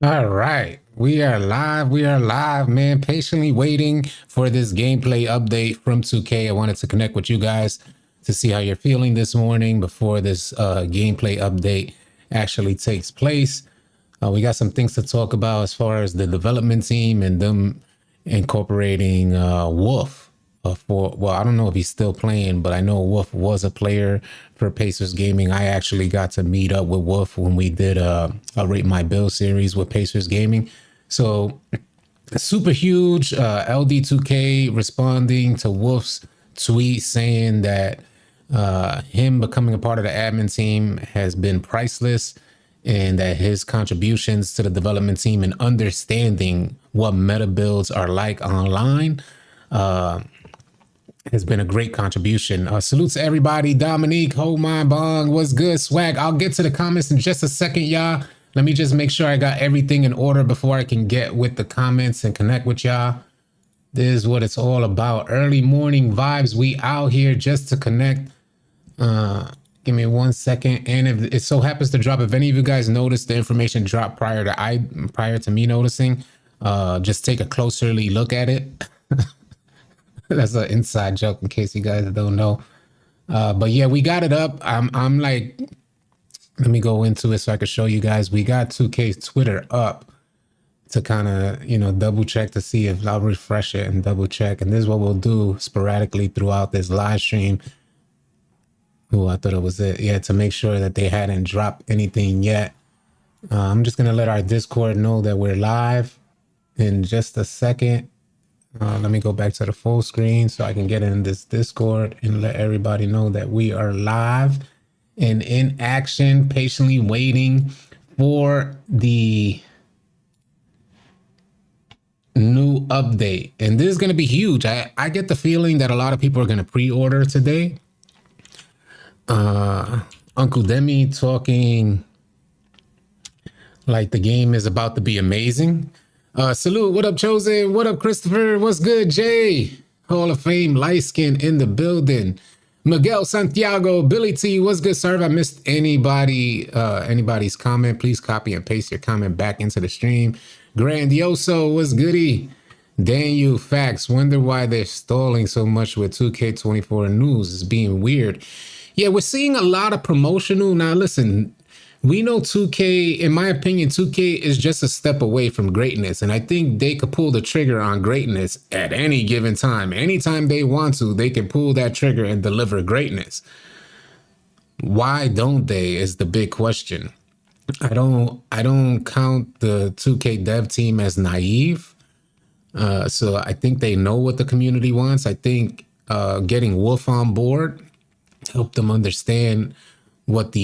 All right, we are live. We are live, man. Patiently waiting for this gameplay update from 2K. I wanted to connect with you guys to see how you're feeling this morning before this gameplay update actually takes place. We got some things to talk about as far as the development team and them incorporating Wolf. I don't know if he's still playing, but I know Wolf was a player for Pacers Gaming. I actually got to meet up with Wolf when we did a Rate My Bill series with Pacers Gaming. So super huge. LD2K responding to Wolf's tweet saying that him becoming a part of the admin team has been priceless, and that his contributions to the development team and understanding what meta builds are like online has been a great contribution. Salute to everybody. Dominique, hold my bong. What's good, swag? I'll get to the comments in just a second, y'all. Let me just make sure I got everything in order before I can get with the comments and connect with y'all. This is what it's all about. Early morning vibes. We out here just to connect. Give me 1 second. And if it so happens to drop, if any of you guys noticed the information dropped prior to me noticing, just take a closerly look at it. That's an inside joke in case you guys don't know. But yeah, we got it up. I'm like, let me go into it so I can show you guys. We got 2K's Twitter up to kind of, double check to see if I'll refresh it and double check. And this is what we'll do sporadically throughout this live stream. Oh, I thought it was it. Yeah, to make sure that they hadn't dropped anything yet. I'm just going to let our Discord know that we're live in just a second. Let me go back to the full screen so I can get in this Discord and let everybody know that we are live and in action, patiently waiting for the new update. And this is going to be huge. I get the feeling that a lot of people are going to pre-order today. Uncle Demi talking like the game is about to be amazing. Salute. What up, Chosen? What up, Christopher? What's good, Jay? Hall of Fame, light skin in the building. Miguel Santiago, Billy T, what's good, sir? If I missed anybody's comment, please copy and paste your comment back into the stream. Grandioso, what's goody? Daniel Facts, wonder why they're stalling so much with 2K24 news. It's being weird. Yeah, we're seeing a lot of promotional. Now, listen, we know 2K, in my opinion, 2K is just a step away from greatness. And I think they could pull the trigger on greatness at any given time. Anytime they want to, they can pull that trigger and deliver greatness. Why don't they is the big question. I don't count the 2K dev team as naive. So I think they know what the community wants. I think getting Wolf on board help them understand what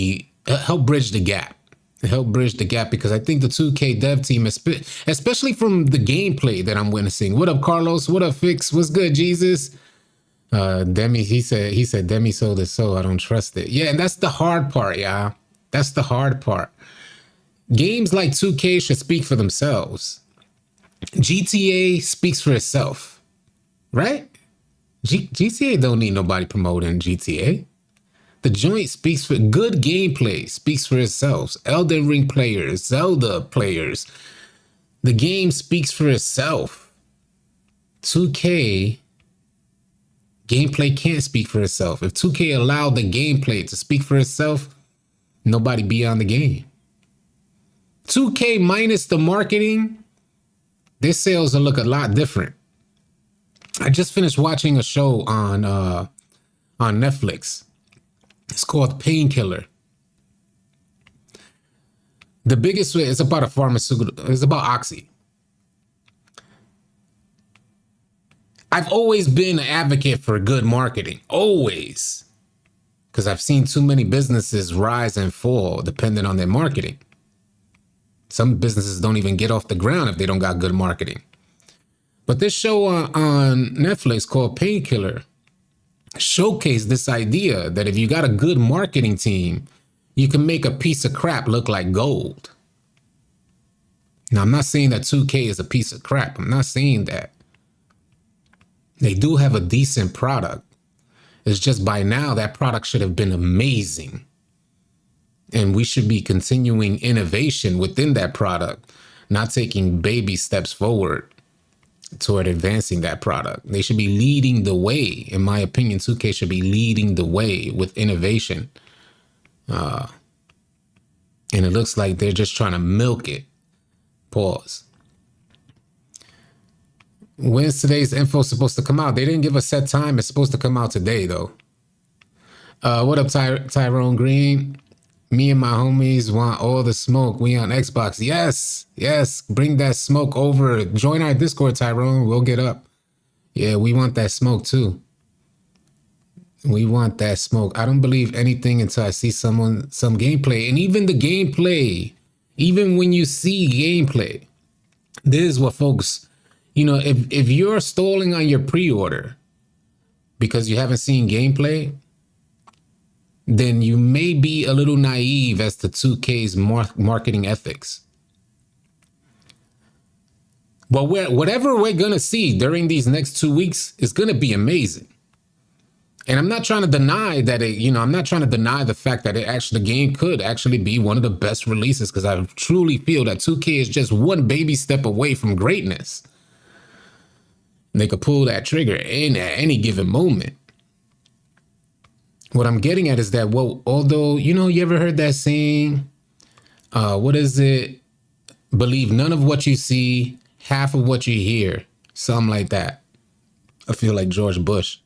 help bridge the gap. Because I think the 2K dev team, especially from the gameplay that I'm witnessing. What up, Carlos? What up, Fix? What's good, Jesus? Demi, he said Demi sold his soul. I don't trust it. Yeah, and that's the hard part, y'all. That's the hard part. Games like 2K should speak for themselves. GTA speaks for itself, right? GTA don't need nobody promoting GTA. The joint speaks for good gameplay, speaks for itself. Elden Ring players, Zelda players. The game speaks for itself. 2K gameplay can't speak for itself. If 2K allowed the gameplay to speak for itself, nobody be on the game. 2K minus the marketing, their sales will look a lot different. I just finished watching a show on Netflix. It's called Painkiller. The biggest way, it's about a pharmaceutical, it's about Oxy. I've always been an advocate for good marketing, always. Because I've seen too many businesses rise and fall depending on their marketing. Some businesses don't even get off the ground if they don't got good marketing. But this show on Netflix called Painkiller showcased this idea that if you got a good marketing team, you can make a piece of crap look like gold. Now, I'm not saying that 2K is a piece of crap. I'm not saying that. They do have a decent product. It's just by now that product should have been amazing. And we should be continuing innovation within that product, not taking baby steps forward toward advancing that product. They should be leading the way. In my opinion, 2K should be leading the way with innovation. And it looks like they're just trying to milk it. Pause. When's today's info supposed to come out? They didn't give a set time. It's supposed to come out today, though. What up, Tyrone Green? Me and my homies want all the smoke. We on Xbox. Yes. Bring that smoke over. Join our Discord, Tyrone. We'll get up. Yeah, we want that smoke too. We want that smoke. I don't believe anything until I see some gameplay. And even the gameplay, even when you see gameplay, this is what folks, if you're stalling on your pre-order because you haven't seen gameplay, then you may be a little naive as to 2K's marketing ethics. But whatever we're going to see during these next 2 weeks is going to be amazing. And I'm not trying to deny that I'm not trying to deny the fact that the game could actually be one of the best releases, because I truly feel that 2K is just one baby step away from greatness. And they could pull that trigger in at any given moment. What I'm getting at is that, although, you ever heard that saying, what is it? Believe none of what you see, half of what you hear. Something like that. I feel like George Bush.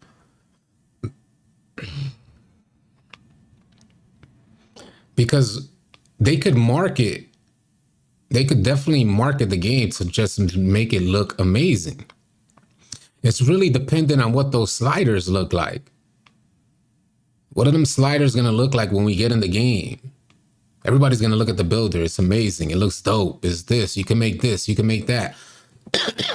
Because they could definitely market the game to just make it look amazing. It's really dependent on what those sliders look like. What are them sliders going to look like when we get in the game? Everybody's going to look at the builder. It's amazing. It looks dope. It's this. You can make this. You can make that.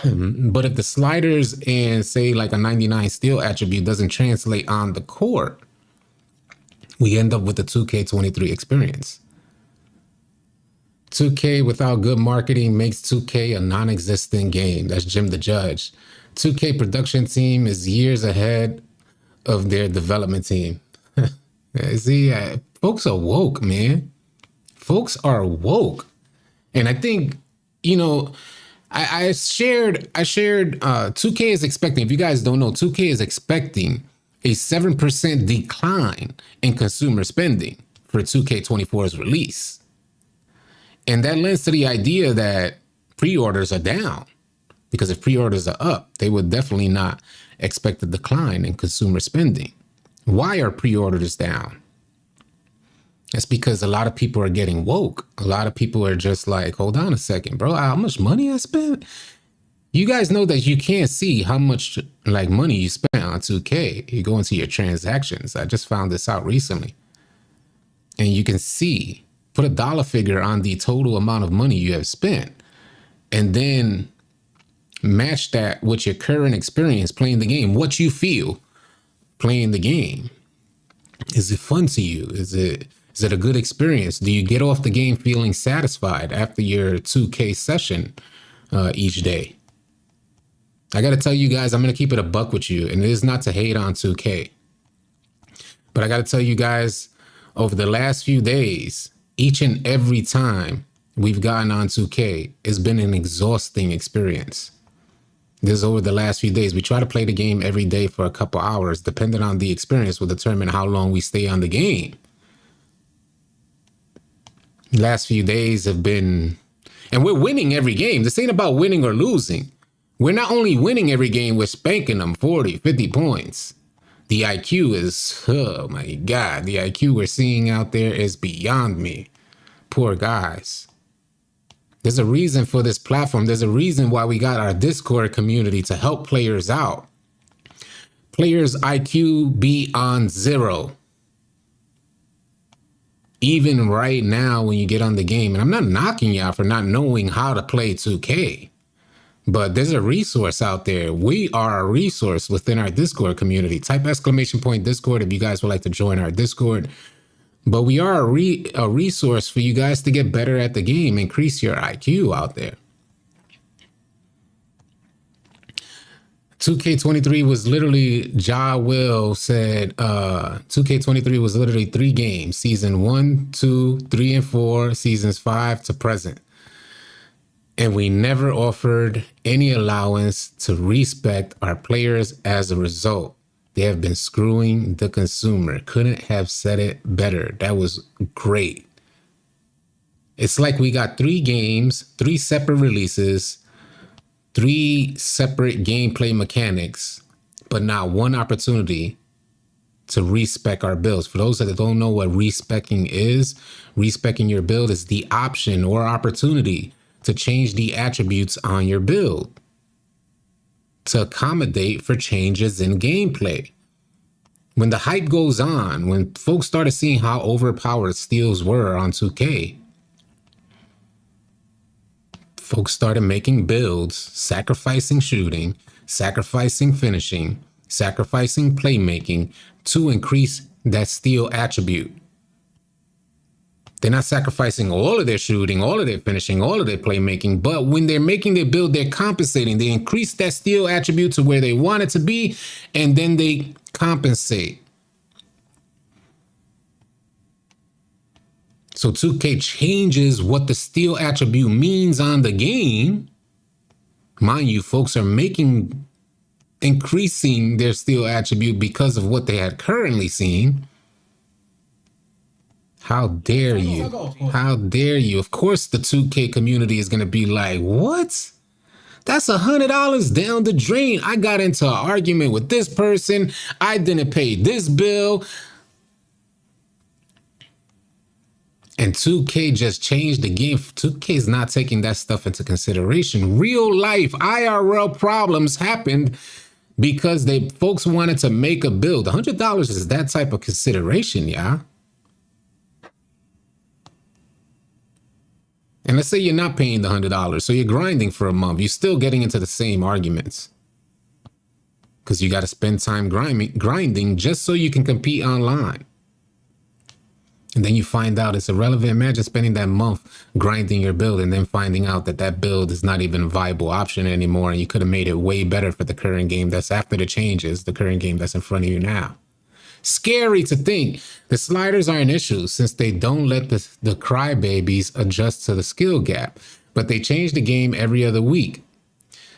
But if the sliders and say like a 99 steel attribute doesn't translate on the court, we end up with the 2K23 experience. 2K without good marketing makes 2K a non-existent game. That's Jim the Judge. 2K production team is years ahead of their development team. See, folks are woke, man. Folks are woke. And I think, I shared 2K is expecting, if you guys don't know, 2K is expecting a 7% decline in consumer spending for 2K24's release. And that lends to the idea that pre-orders are down, because if pre-orders are up, they would definitely not expect a decline in consumer spending. Why are pre-orders down? That's because a lot of people are getting woke. A lot of people are just like, hold on a second, bro, how much money I spent? You guys know that you can't see how much money you spent on 2K. You go into your transactions. I just found this out recently. And you can see, put a dollar figure on the total amount of money you have spent, and then match that with your current experience playing the game. What you feel playing the game. Is it fun to you? Is it a good experience? Do you get off the game feeling satisfied after your 2K session each day? I got to tell you guys, I'm going to keep it a buck with you. And it is not to hate on 2K. But I got to tell you guys, over the last few days, each and every time we've gotten on 2K, it's been an exhausting experience. This is over the last few days. We try to play the game every day for a couple hours. Depending on the experience will determine how long we stay on the game. The last few days have been, and we're winning every game. This ain't about winning or losing. We're not only winning every game, we're spanking them 40, 50 points. The IQ is, oh my God, the IQ we're seeing out there is beyond me. Poor guys. There's a reason for this platform. There's a reason why we got our Discord community to help players out. Players' IQ be on 0. Even right now when you get on the game, and I'm not knocking y'all for not knowing how to play 2K, but there's a resource out there. We are a resource within our Discord community. Type !Discord if you guys would like to join our Discord. But we are a resource for you guys to get better at the game, increase your IQ out there. 2K23 was literally, Ja Will said, 2K23 was literally 3 games, season 1, 2, 3, and 4, seasons 5 to present. And we never offered any allowance to respect our players as a result. They have been screwing the consumer. Couldn't have said it better. That was great. It's like we got 3 games, 3 separate releases, 3 separate gameplay mechanics, but not one opportunity to respec our builds. For those that don't know what respecing is, respecing your build is the option or opportunity to change the attributes on your build to accommodate for changes in gameplay. When the hype goes on, when folks started seeing how overpowered steals were on 2K, folks started making builds, sacrificing shooting, sacrificing finishing, sacrificing playmaking to increase that steal attribute. They're not sacrificing all of their shooting, all of their finishing, all of their playmaking, but when they're making their build, they're compensating. They increase that steal attribute to where they want it to be, and then they compensate. So 2K changes what the steal attribute means on the game. Mind you, folks are increasing their steal attribute because of what they had currently seen. How dare you? How dare you? Of course, the 2K community is going to be like, what? That's $100 down the drain. I got into an argument with this person. I didn't pay this bill. And 2K just changed the game. 2K is not taking that stuff into consideration. Real life IRL problems happened because folks wanted to make a build. $100 is that type of consideration, yeah? And let's say you're not paying the $100, so you're grinding for a month. You're still getting into the same arguments because you got to spend time grinding just so you can compete online. And then you find out it's irrelevant. Imagine spending that month grinding your build and then finding out that that build is not even a viable option anymore. And you could have made it way better for the current game that's after the changes, the current game that's in front of you now. Scary to think. The sliders are an issue since they don't let the crybabies adjust to the skill gap, but they change the game every other week.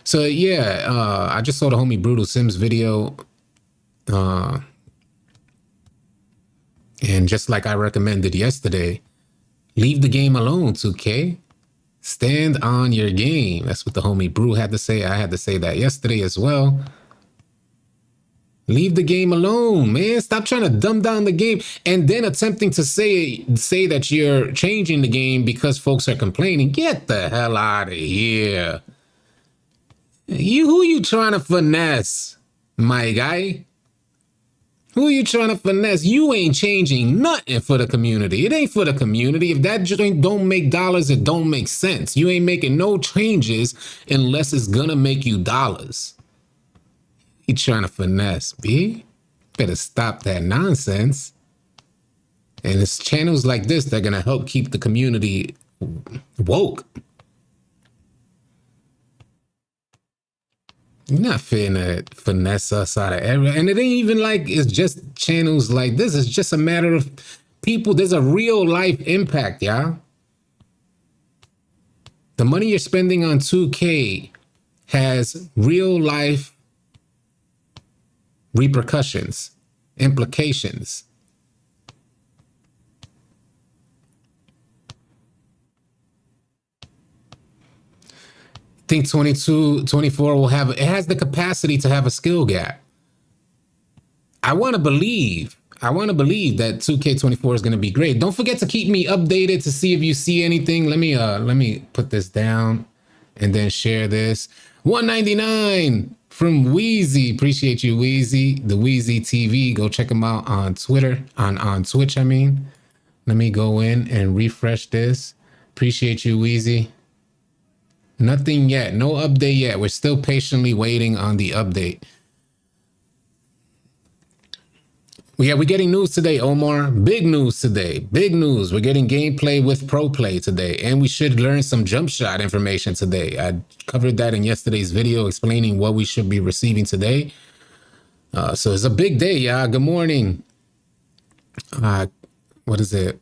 So yeah, I just saw the homie Brutal Sims video. And just like I recommended yesterday, leave the game alone, 2K. Stand on your game. That's what the homie Brew had to say. I had to say that yesterday as well. Leave the game alone, man. Stop trying to dumb down the game and then attempting to say that you're changing the game because folks are complaining. Get the hell out of here. Who you trying to finesse, my guy? Who are you trying to finesse? You ain't changing nothing for the community. It ain't for the community. If that joint don't make dollars, it don't make sense. You ain't making no changes unless it's gonna make you dollars. You trying to finesse, B? Better stop that nonsense. And it's channels like this that are gonna help keep the community woke. You're not finna finesse us out of everything. And it ain't even like it's just channels like this. It's just a matter of people. There's a real life impact, y'all. The money you're spending on 2K has real life repercussions, implications. I think 24 will have, it has the capacity to have a skill gap. I want to believe that 2K24 is going to be great. Don't forget to keep me updated to see if you see anything. Let me put this down and then share this. 199 from Wheezy. Appreciate you, Wheezy. The Wheezy TV. Go check him out on Twitter, on Twitch, I mean. Let me go in and refresh this. Appreciate you, Wheezy. Nothing yet. No update yet. We're still patiently waiting on the update. Yeah, we're getting news today, Omar. Big news today. Big news. We're getting gameplay with pro play today. And we should learn some jump shot information today. I covered that in yesterday's video explaining what we should be receiving today. So it's a big day, y'all. Good morning. What is it?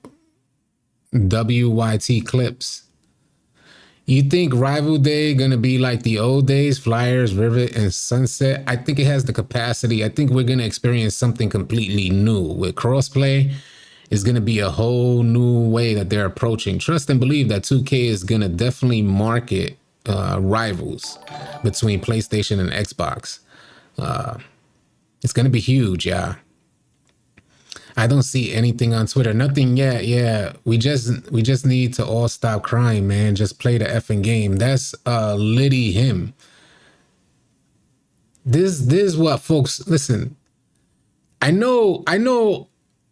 WYT Clips. You think Rival Day gonna be like the old days, Flyers, Rivet, and Sunset? I think it has the capacity. I think we're gonna experience something completely new with crossplay. It's gonna be a whole new way that they're approaching. Trust and believe that 2K is gonna definitely market rivals between PlayStation and Xbox. It's gonna be huge, yeah. I don't see anything on Twitter. Nothing yet. Yeah, we just need to all stop crying, man. Just play the effing game. That's Liddy him. This is what folks listen. I know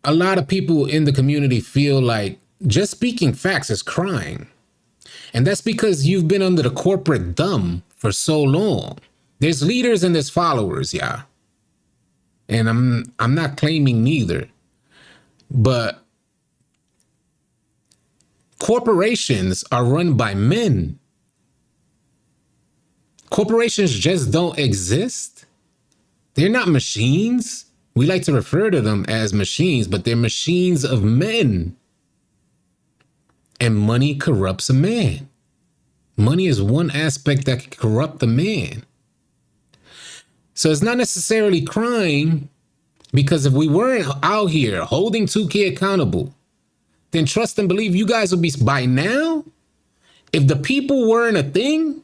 a lot of people in the community feel like just speaking facts is crying. And that's because you've been under the corporate thumb for so long. There's leaders and there's followers, yeah. And I'm not claiming neither. But corporations are run by men. Corporations just don't exist. They're not machines. We like to refer to them as machines, but they're machines of men. And money corrupts a man. Money is one aspect that can corrupt a man. So it's not necessarily crime. Because if we weren't out here holding 2K accountable, then trust and believe you guys would be, by now, if the people weren't a thing,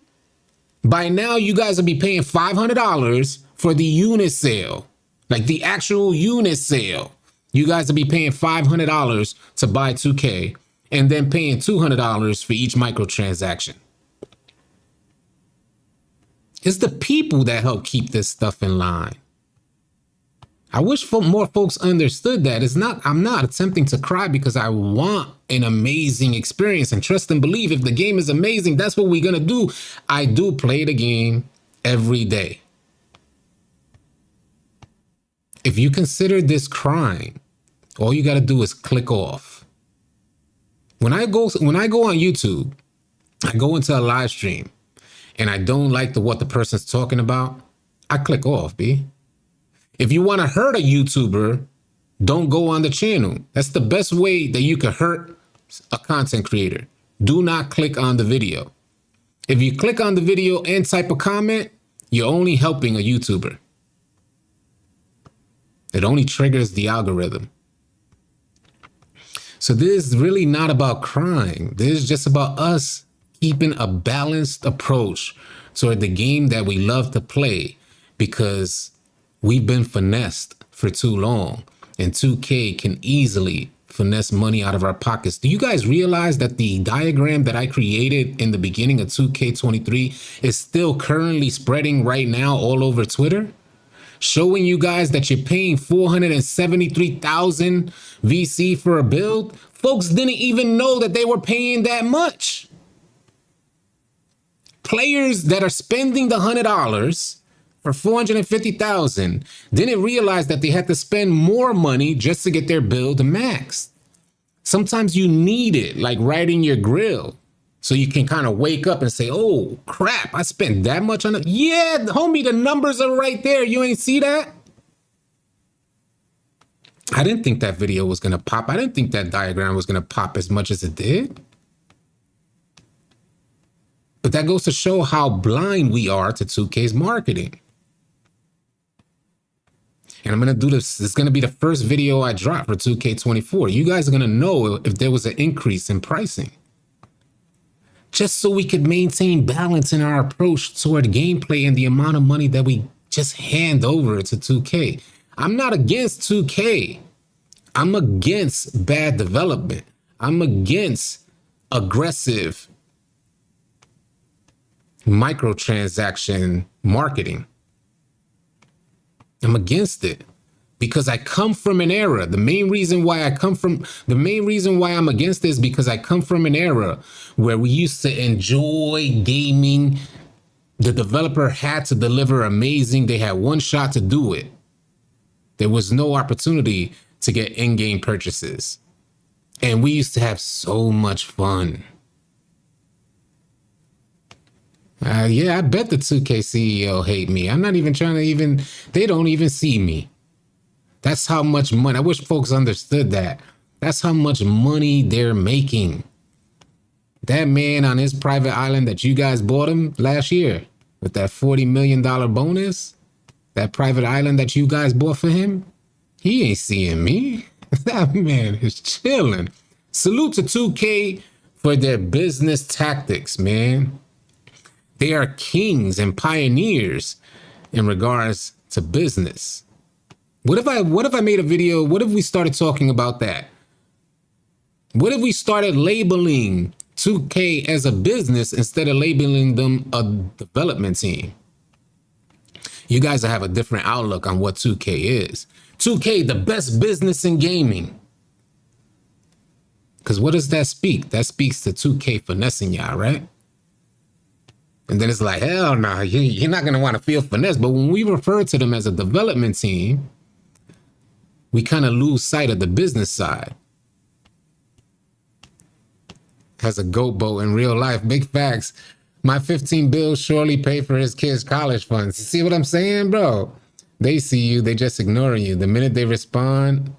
by now you guys would be paying $500 for the unit sale. Like the actual unit sale. You guys would be paying $500 to buy 2K and then paying $200 for each microtransaction. It's the people that help keep this stuff in line. I wish more folks understood that. I'm not attempting to cry because I want an amazing experience, and trust and believe if the game is amazing, that's what we're going to do. I do play the game every day. If you consider this crime, all you got to do is click off. When I go on YouTube, I go into a live stream and I don't like what the person's talking about, I click off, B. If you want to hurt a YouTuber, don't go on the channel. That's the best way that you can hurt a content creator. Do not click on the video. If you click on the video and type a comment, you're only helping a YouTuber. It only triggers the algorithm. So this is really not about crying. This is just about us keeping a balanced approach toward the game that we love to play, because we've been finessed for too long, and 2K can easily finesse money out of our pockets. Do you guys realize that the diagram that I created in the beginning of 2K23 is still currently spreading right now all over Twitter? Showing you guys that you're paying 473,000 VC for a build. Folks didn't even know that they were paying that much. Players that are spending the $100 for 450,000 didn't realize that they had to spend more money just to get their build maxed. Sometimes you need it, like right in your grill, so you can kind of wake up and say, oh crap, I spent that much on it. Yeah, homie, the numbers are right there. You ain't see that? I didn't think that video was gonna pop. I didn't think that diagram was gonna pop as much as it did. But that goes to show how blind we are to 2K's marketing. And I'm going to do this. It's going to be the first video I drop for 2K24. You guys are going to know if there was an increase in pricing. Just so we could maintain balance in our approach toward gameplay and the amount of money that we just hand over to 2K. I'm not against 2K. I'm against bad development. I'm against aggressive microtransaction marketing. I'm against it because I come from an era. The main reason why I'm against this is because I come from an era where we used to enjoy gaming. The developer had to deliver amazing. They had one shot to do it. There was no opportunity to get in-game purchases. And we used to have so much fun. Yeah, I bet the 2K CEO hate me. I'm not even trying to they don't even see me. That's how much money. I wish folks understood that. That's how much money they're making. That man on his private island that you guys bought him last year with that $40 million bonus, that private island that you guys bought for him, he ain't seeing me. That man is chilling. Salute to 2K for their business tactics, man. They are kings and pioneers in regards to business. What if I made a video? What if we started talking about that? What if we started labeling 2K as a business instead of labeling them a development team? You guys will have a different outlook on what 2K is. 2K, the best business in gaming. Because what does that speak? That speaks to 2K finessing y'all, right? And then it's like, hell no, you're not going to want to feel finesse. But when we refer to them as a development team, we kind of lose sight of the business side. Has a goat boat in real life. Big facts. My 15 bills surely pay for his kids' college funds. You see what I'm saying, bro? They see you, they just ignoring you. The minute they respond,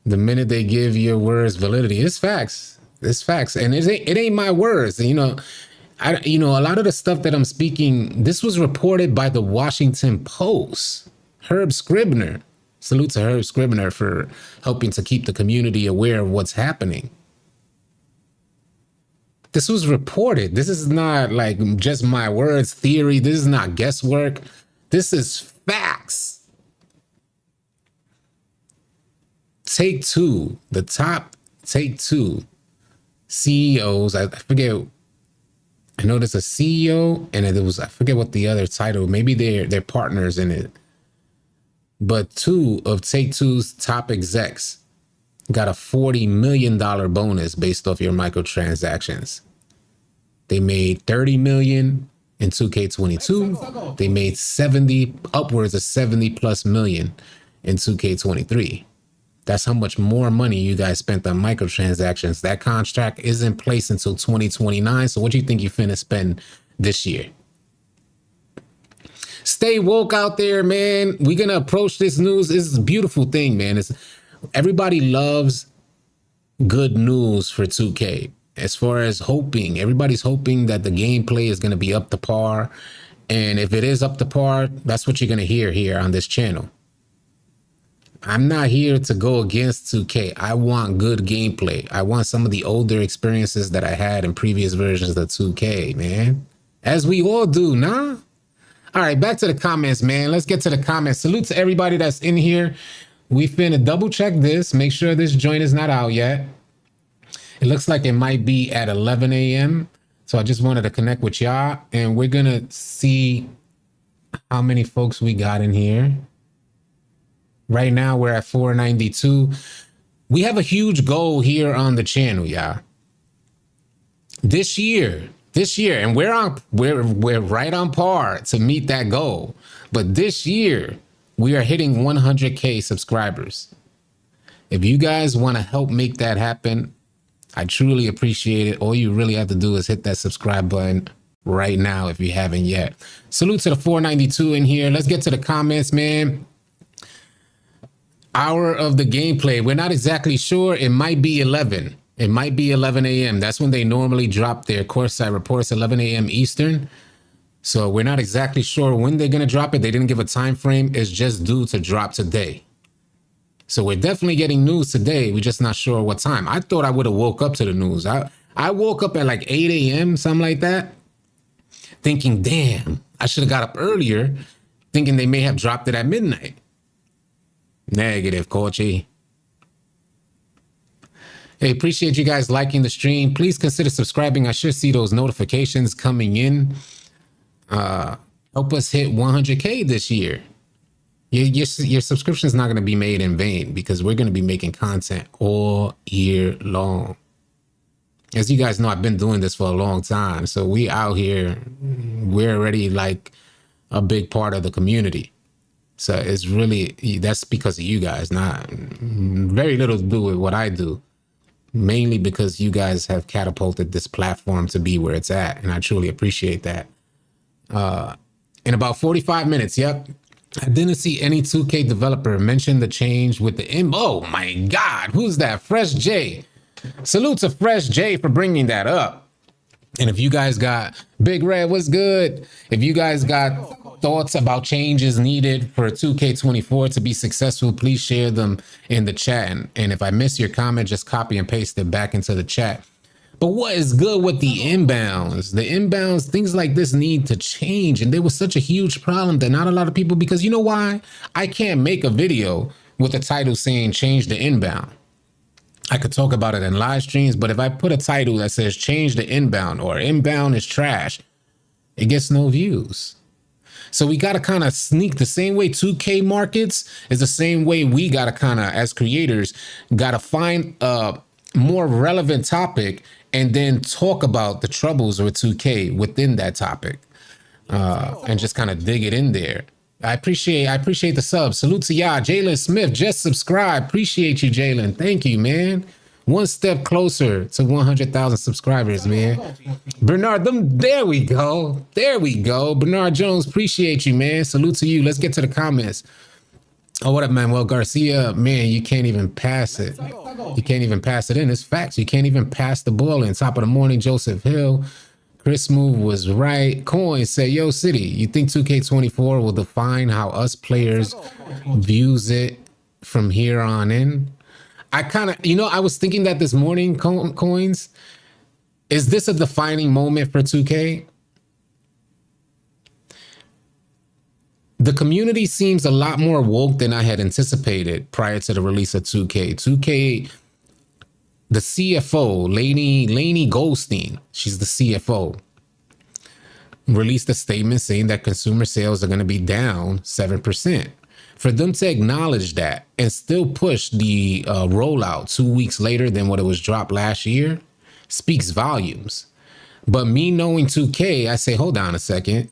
the minute they give your words validity, it's facts. It's facts. And it ain't my words. You know, a lot of the stuff that I'm speaking, this was reported by the Washington Post. Herb Scribner. Salute to Herb Scribner for helping to keep the community aware of what's happening. This was reported. This is not like just my words, theory. This is not guesswork. This is facts. Take-Two, the top Take-Two CEOs, I forget. I know there's a CEO and it was, I forget what the other title, maybe they're partners in it. But two of Take-Two's top execs got a $40 million bonus based off your microtransactions. They made $30 million in 2K22. They made upwards of 70 plus million in 2K23. That's how much more money you guys spent on microtransactions. That contract is in place until 2029. So what do you think you finna spend this year? Stay woke out there, man. We're gonna approach this news. It's a beautiful thing, man. Everybody loves good news for 2K. As far as hoping, everybody's hoping that the gameplay is going to be up to par. And if it is up to par, that's what you're going to hear here on this channel. I'm not here to go against 2K. I want good gameplay. I want some of the older experiences that I had in previous versions of 2K, man. As we all do, nah? All right, back to the comments, man. Let's get to the comments. Salute to everybody that's in here. We finna double check this, make sure this joint is not out yet. It looks like it might be at 11 a.m. So I just wanted to connect with y'all and we're gonna see how many folks we got in here. Right now we're at 492. We have a huge goal here on the channel, y'all. This year, and we're right on par to meet that goal. But this year, we are hitting 100K subscribers. If you guys want to help make that happen, I truly appreciate it. All you really have to do is hit that subscribe button right now if you haven't yet. Salute to the 492 in here. Let's get to the comments, man. Hour of the gameplay. We're not exactly sure. It might be 11. It might be 11 a.m. That's when they normally drop their courtside reports, 11 a.m. Eastern. So we're not exactly sure when they're going to drop it. They didn't give a time frame. It's just due to drop today. So we're definitely getting news today. We're just not sure what time. I thought I would have woke up to the news. I woke up at like 8 a.m., something like that, thinking, damn, I should have got up earlier, thinking they may have dropped it at midnight. Negative, Kochi. Hey, appreciate you guys liking the stream. Please consider subscribing. I should see those notifications coming in. Help us hit 100K this year. Your subscription is not going to be made in vain because we're going to be making content all year long. As you guys know, I've been doing this for a long time. So we out here, we're already like a big part of the community. So it's really, that's because of you guys, not very little to do with what I do. Mainly because you guys have catapulted this platform to be where it's at. And I truly appreciate that. In about 45 minutes, yep. I didn't see any 2K developer mention the change with the oh my God, who's that? Fresh J. Salute to Fresh J for bringing that up. And if you guys got Big Red, what's good? If you guys got thoughts about changes needed for 2K24 to be successful, please share them in the chat. And if I miss your comment, just copy and paste it back into the chat. But what is good with the inbounds? The inbounds, things like this need to change. And there was such a huge problem that not a lot of people, because you know why? I can't make a video with a title saying change the inbound. I could talk about it in live streams, but if I put a title that says change the inbound or inbound is trash, it gets no views. So we got to kind of sneak the same way 2K markets is the same way we got to kind of, as creators, got to find a more relevant topic and then talk about the troubles with 2K within that topic and just kind of dig it in there. I appreciate the sub. Salute to y'all. Jalen Smith just subscribed. Appreciate you, Jalen. Thank you, man. One step closer to 100,000 subscribers, man. Bernard, there we go. There we go. Bernard Jones, appreciate you, man. Salute to you. Let's get to the comments. Oh, what up, Manuel Garcia? Man, you can't even pass it. You can't even pass it in. It's facts. You can't even pass the ball in. Top of the morning, Joseph Hill. Chris Move was right. Coin said, yo, City, you think 2K24 will define how us players views it from here on in? I kind of, I was thinking that this morning, Coins. Is this a defining moment for 2K? The community seems a lot more woke than I had anticipated prior to the release of 2K. 2K, the CFO, Lainey Goldstein, she's the CFO, released a statement saying that consumer sales are going to be down 7%. For them to acknowledge that and still push the rollout 2 weeks later than what it was dropped last year speaks volumes. But me knowing 2K, I say, hold on a second.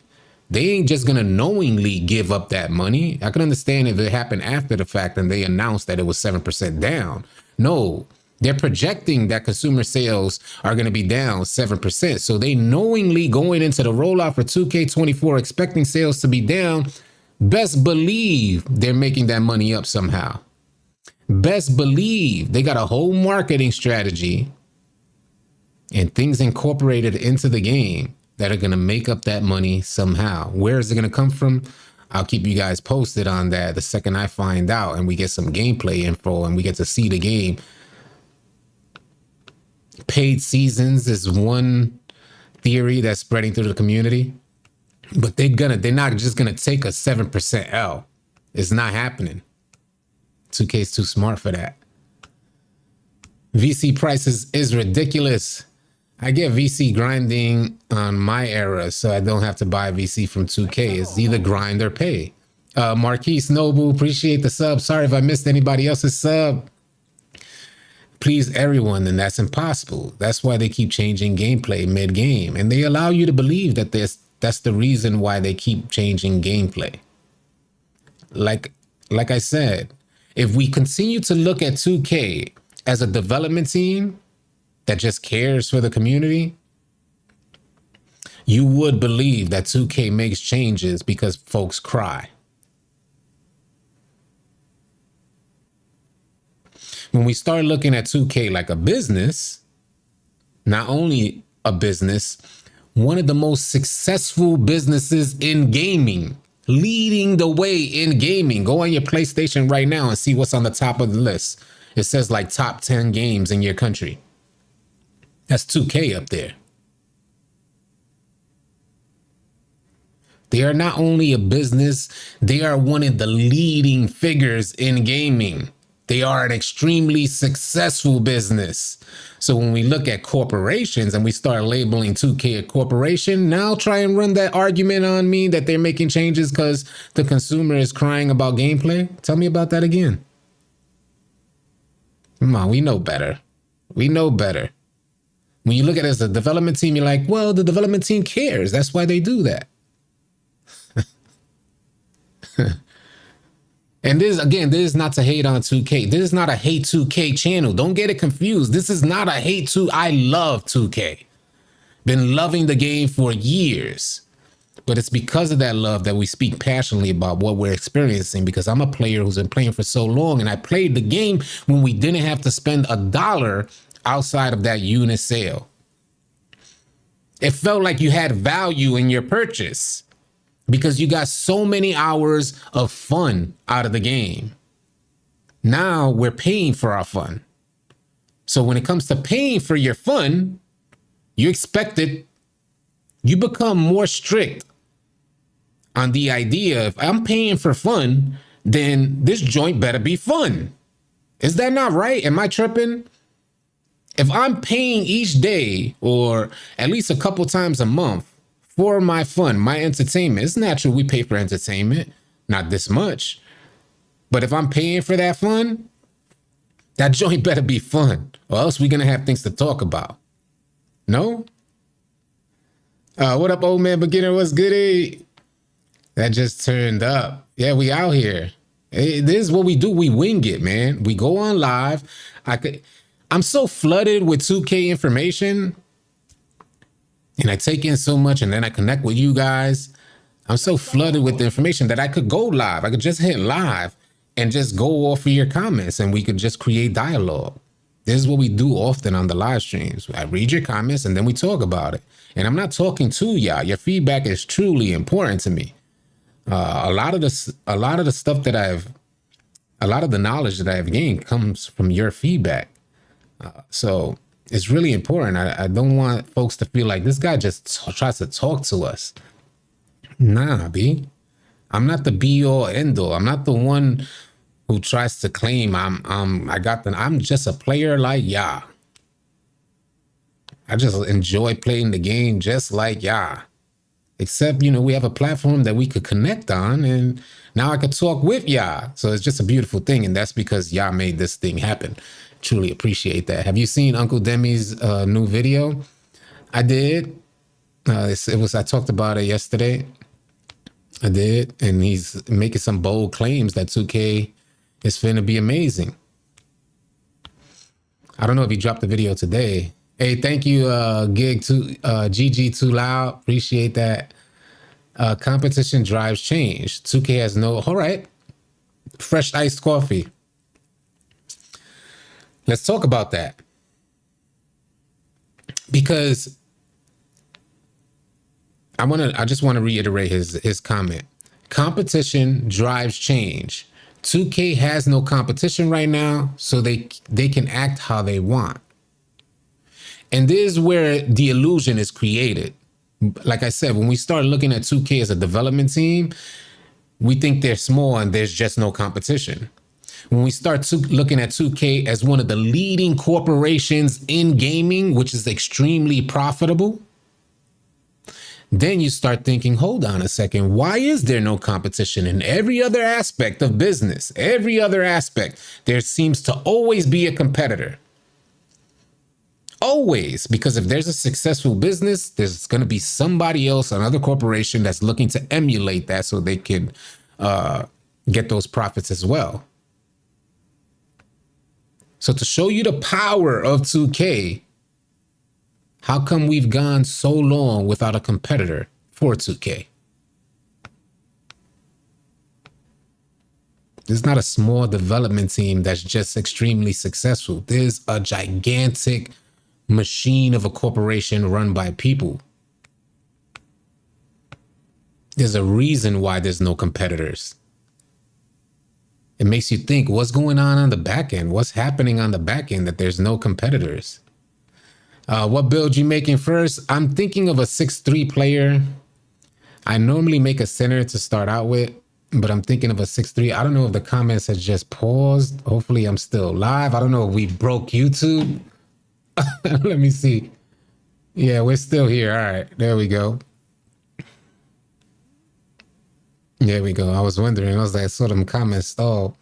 They ain't just going to knowingly give up that money. I can understand if it happened after the fact and they announced that it was 7% down. No, they're projecting that consumer sales are going to be down 7%. So they knowingly going into the rollout for 2K24 expecting sales to be down. Best believe they're making that money up somehow. Best believe they got a whole marketing strategy and things incorporated into the game that are going to make up that money somehow. Where is it going to come from? I'll keep you guys posted on that the second I find out and we get some gameplay info and we get to see the game. Paid seasons is one theory that's spreading through the community, but they're not just gonna take a 7% L. It's not happening. 2K is too smart for that. VC prices is ridiculous. I get VC grinding on my era, so I don't have to buy VC from 2K. It's either grind or pay. Marquise Noble, appreciate the sub. Sorry if I missed anybody else's sub. Please everyone, and that's impossible. That's why they keep changing gameplay mid-game, and they allow you to believe that that's the reason why they keep changing gameplay. Like I said, if we continue to look at 2K as a development team that just cares for the community, you would believe that 2K makes changes because folks cry. When we start looking at 2K like a business, not only a business, one of the most successful businesses in gaming, leading the way in gaming. Go on your PlayStation right now and see what's on the top of the list. It says like top 10 games in your country. That's 2K up there. They are not only a business, they are one of the leading figures in gaming. They are an extremely successful business. So when we look at corporations and we start labeling 2K a corporation, now try and run that argument on me that they're making changes because the consumer is crying about gameplay. Tell me about that again. Come on, we know better. We know better. When you look at it as a development team, you're like, well, the development team cares. That's why they do that. And this, again, this is not to hate on 2K. This is not a hate 2K channel. Don't get it confused. This is not a hate I love 2K. Been loving the game for years. But it's because of that love that we speak passionately about what we're experiencing, because I'm a player who's been playing for so long, and I played the game when we didn't have to spend $1 outside of that unit sale. It felt like you had value in your purchase because you got so many hours of fun out of the game. Now we're paying for our fun. So when it comes to paying for your fun, you expect it. You become more strict on the idea if I'm paying for fun, then this joint better be fun. Is that not right? Am I tripping? If I'm paying each day or at least a couple times a month for my fun, my entertainment, it's natural we pay for entertainment, not this much. But if I'm paying for that fun, that joint better be fun, or else we're going to have things to talk about. No? What up, old man beginner? What's good? That just turned up. Yeah, we out here. Hey, this is what we do. We wing it, man. We go on live. I'm so flooded with 2K information, and I take in so much, and then I connect with you guys. I'm so flooded with the information that I could go live. I could just hit live and just go off of your comments, and we could just create dialogue. This is what we do often on the live streams. I read your comments, and then we talk about it. And I'm not talking to y'all. Your feedback is truly important to me. A lot of the stuff that a lot of the knowledge that I've gained comes from your feedback. So it's really important. I don't want folks to feel like this guy just tries to talk to us. Nah, B. I'm not the be all end all. I'm not the one who tries to claim I'm just a player like y'all. I just enjoy playing the game just like y'all. Except, we have a platform that we could connect on, and now I could talk with y'all. So it's just a beautiful thing, and that's because y'all made this thing happen. Truly appreciate that. Have you seen Uncle Demis' new video? I did. I talked about it yesterday. I did, and he's making some bold claims that 2K is finna be amazing. I don't know if he dropped the video today. Hey, thank you, GG Too Loud. Appreciate that. Competition drives change. 2K has no. All right. Fresh iced coffee. Let's talk about that. Because I just want to reiterate his comment. Competition drives change. 2K has no competition right now, so they can act how they want. And this is where the illusion is created. Like I said, when we start looking at 2K as a development team, we think they're small and there's just no competition. When we start looking at 2K as one of the leading corporations in gaming, which is extremely profitable, then you start thinking, hold on a second, why is there no competition in every other aspect of business? Every other aspect, there seems to always be a competitor. Always, because if there's a successful business, there's going to be somebody else, another corporation that's looking to emulate that so they can get those profits as well. So to show you the power of 2K, how come we've gone so long without a competitor for 2K? There's not a small development team that's just extremely successful. There's a gigantic machine of a corporation run by people. There's a reason why there's no competitors. It makes you think, what's going on the back end? What's happening on the back end that there's no competitors? What build you making first? I'm thinking of a 6'3" player. I normally make a center to start out with, but I'm thinking of a 6'3". I don't know if the comments has just paused. Hopefully I'm still live. I don't know if we broke YouTube. Let me see. Yeah, we're still here. All right, there we go. There we go. I was wondering. I was like, I saw them comments stall.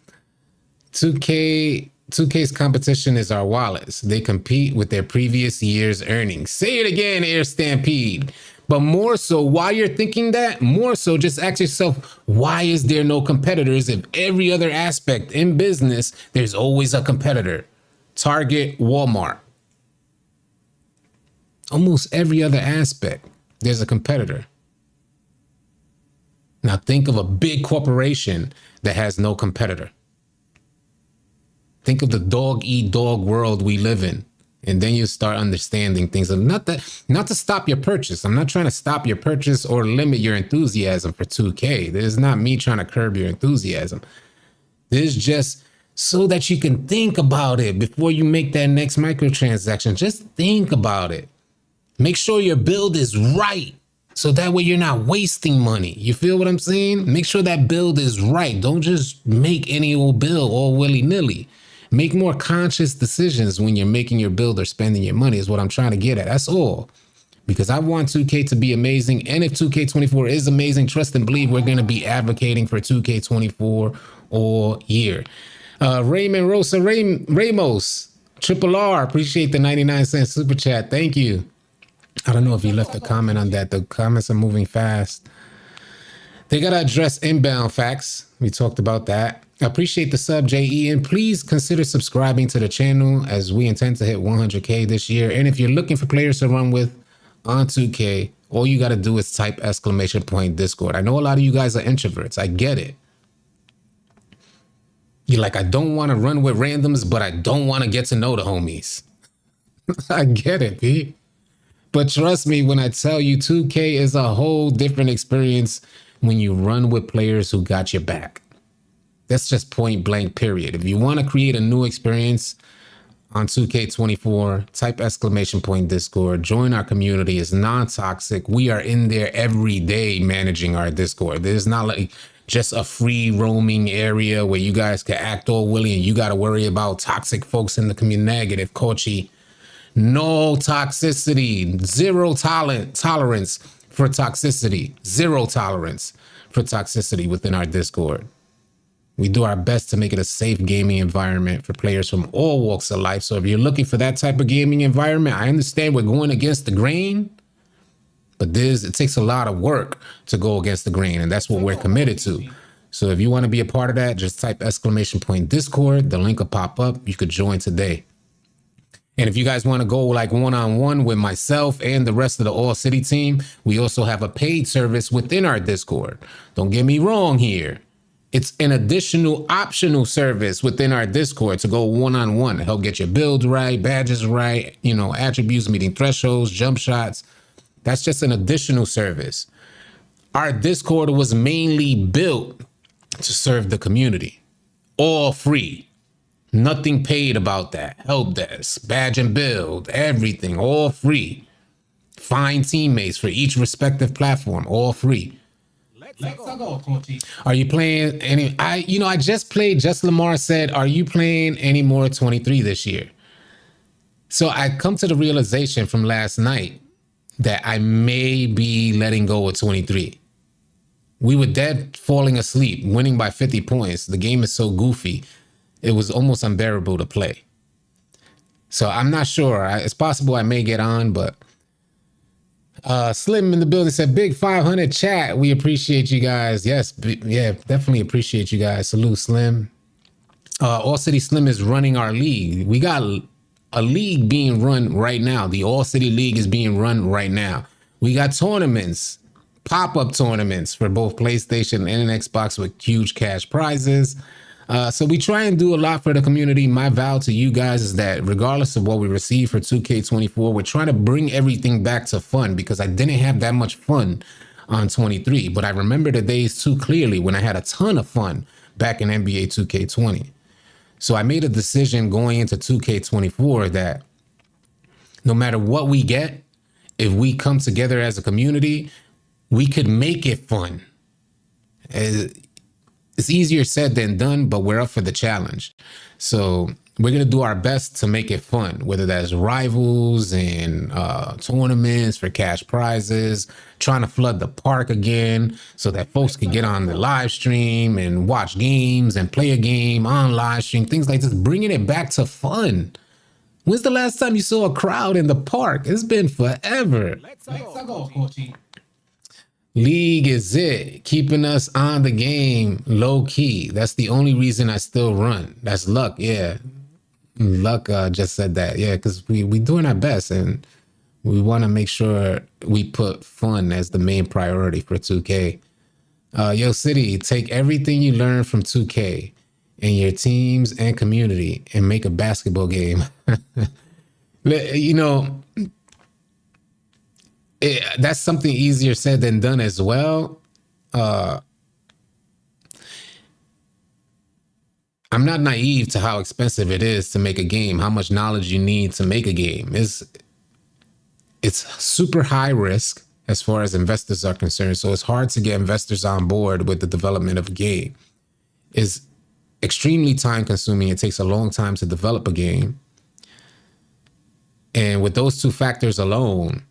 2K's competition is our wallets. They compete with their previous year's earnings. Say it again, Air Stampede. But more so, while you're thinking that, more so just ask yourself, why is there no competitors if every other aspect in business, there's always a competitor? Target, Walmart. Almost every other aspect, there's a competitor. Now think of a big corporation that has no competitor. Think of the dog-eat-dog world we live in. And then you start understanding things. And not to stop your purchase. I'm not trying to stop your purchase or limit your enthusiasm for 2K. This is not me trying to curb your enthusiasm. This is just so that you can think about it before you make that next microtransaction. Just think about it. Make sure your build is right. So that way you're not wasting money. You feel what I'm saying? Make sure that build is right. Don't just make any old build all willy-nilly. Make more conscious decisions when you're making your build or spending your money is what I'm trying to get at. That's all. Because I want 2K to be amazing. And if 2K24 is amazing, trust and believe we're going to be advocating for 2K24 all year. Raymond Rosa Ramos, Triple R, appreciate the 99-cent super chat. Thank you. I don't know if you left a comment on that. The comments are moving fast. They got to address inbound facts. We talked about that. I appreciate the sub, JE, and please consider subscribing to the channel as we intend to hit 100K this year. And if you're looking for players to run with on 2K, all you got to do is type !Discord. I know a lot of you guys are introverts. I get it. You're like, I don't want to run with randoms, but I don't want to get to know the homies. I get it, B. But trust me when I tell you 2K is a whole different experience when you run with players who got your back. That's just point blank, period. If you want to create a new experience on 2K24, type !Discord. Join our community. It's non-toxic. We are in there every day managing our Discord. There's not like just a free roaming area where you guys can act all willy and you got to worry about toxic folks in the community. Negative, coachy. No toxicity, zero tolerance for toxicity, zero tolerance for toxicity within our Discord. We do our best to make it a safe gaming environment for players from all walks of life. So if you're looking for that type of gaming environment, I understand we're going against the grain, but it takes a lot of work to go against the grain, and that's what we're committed to. So if you want to be a part of that, just type !Discord. The link will pop up. You could join today. And if you guys want to go like one-on-one with myself and the rest of the All City team, we also have a paid service within our Discord. Don't get me wrong here. It's an additional optional service within our Discord to go one-on-one to help get your build right, badges right, attributes, meeting thresholds, jump shots. That's just an additional service. Our Discord was mainly built to serve the community. All free. Nothing paid about that. Help desk, badge and build, everything, all free. Find teammates for each respective platform, all free. Let's go, Coachy. Are you playing any? I just played. Just Lamar said, "Are you playing any more 23 this year?" So I come to the realization from last night that I may be letting go of 23. We were dead, falling asleep, winning by 50 points. The game is so goofy. It was almost unbearable to play. So I'm not sure. It's possible I may get on, but Slim in the building said, big 500 chat. We appreciate you guys. Yes, yeah, definitely appreciate you guys. Salute, Slim. All City Slim is running our league. We got a league being run right now. The All City League is being run right now. We got tournaments, pop-up tournaments for both PlayStation and Xbox with huge cash prizes. So we try and do a lot for the community. My vow to you guys is that regardless of what we receive for 2K24, we're trying to bring everything back to fun because I didn't have that much fun on 23. But I remember the days too clearly when I had a ton of fun back in NBA 2K20. So I made a decision going into 2K24 that no matter what we get, if we come together as a community, we could make it fun. It's easier said than done, but we're up for the challenge. So we're going to do our best to make it fun, whether that's rivals and tournaments for cash prizes, trying to flood the park again so that folks can get on the live stream and watch games and play a game on live stream, things like this, bringing it back to fun. When's the last time you saw a crowd in the park? It's been forever. Let's go, Coachy. League is it, keeping us on the game low key. That's the only reason I still run. That's luck, yeah. Luck just said that, yeah, because we doing our best and we want to make sure we put fun as the main priority for 2K. Yo, City, take everything you learn from 2K and your teams and community and make a basketball game. You know, that's something easier said than done as well. I'm not naive to how expensive it is to make a game, how much knowledge you need to make a game. It's super high risk as far as investors are concerned. So it's hard to get investors on board with the development of a game. It's extremely time consuming. It takes a long time to develop a game. And with those two factors alone,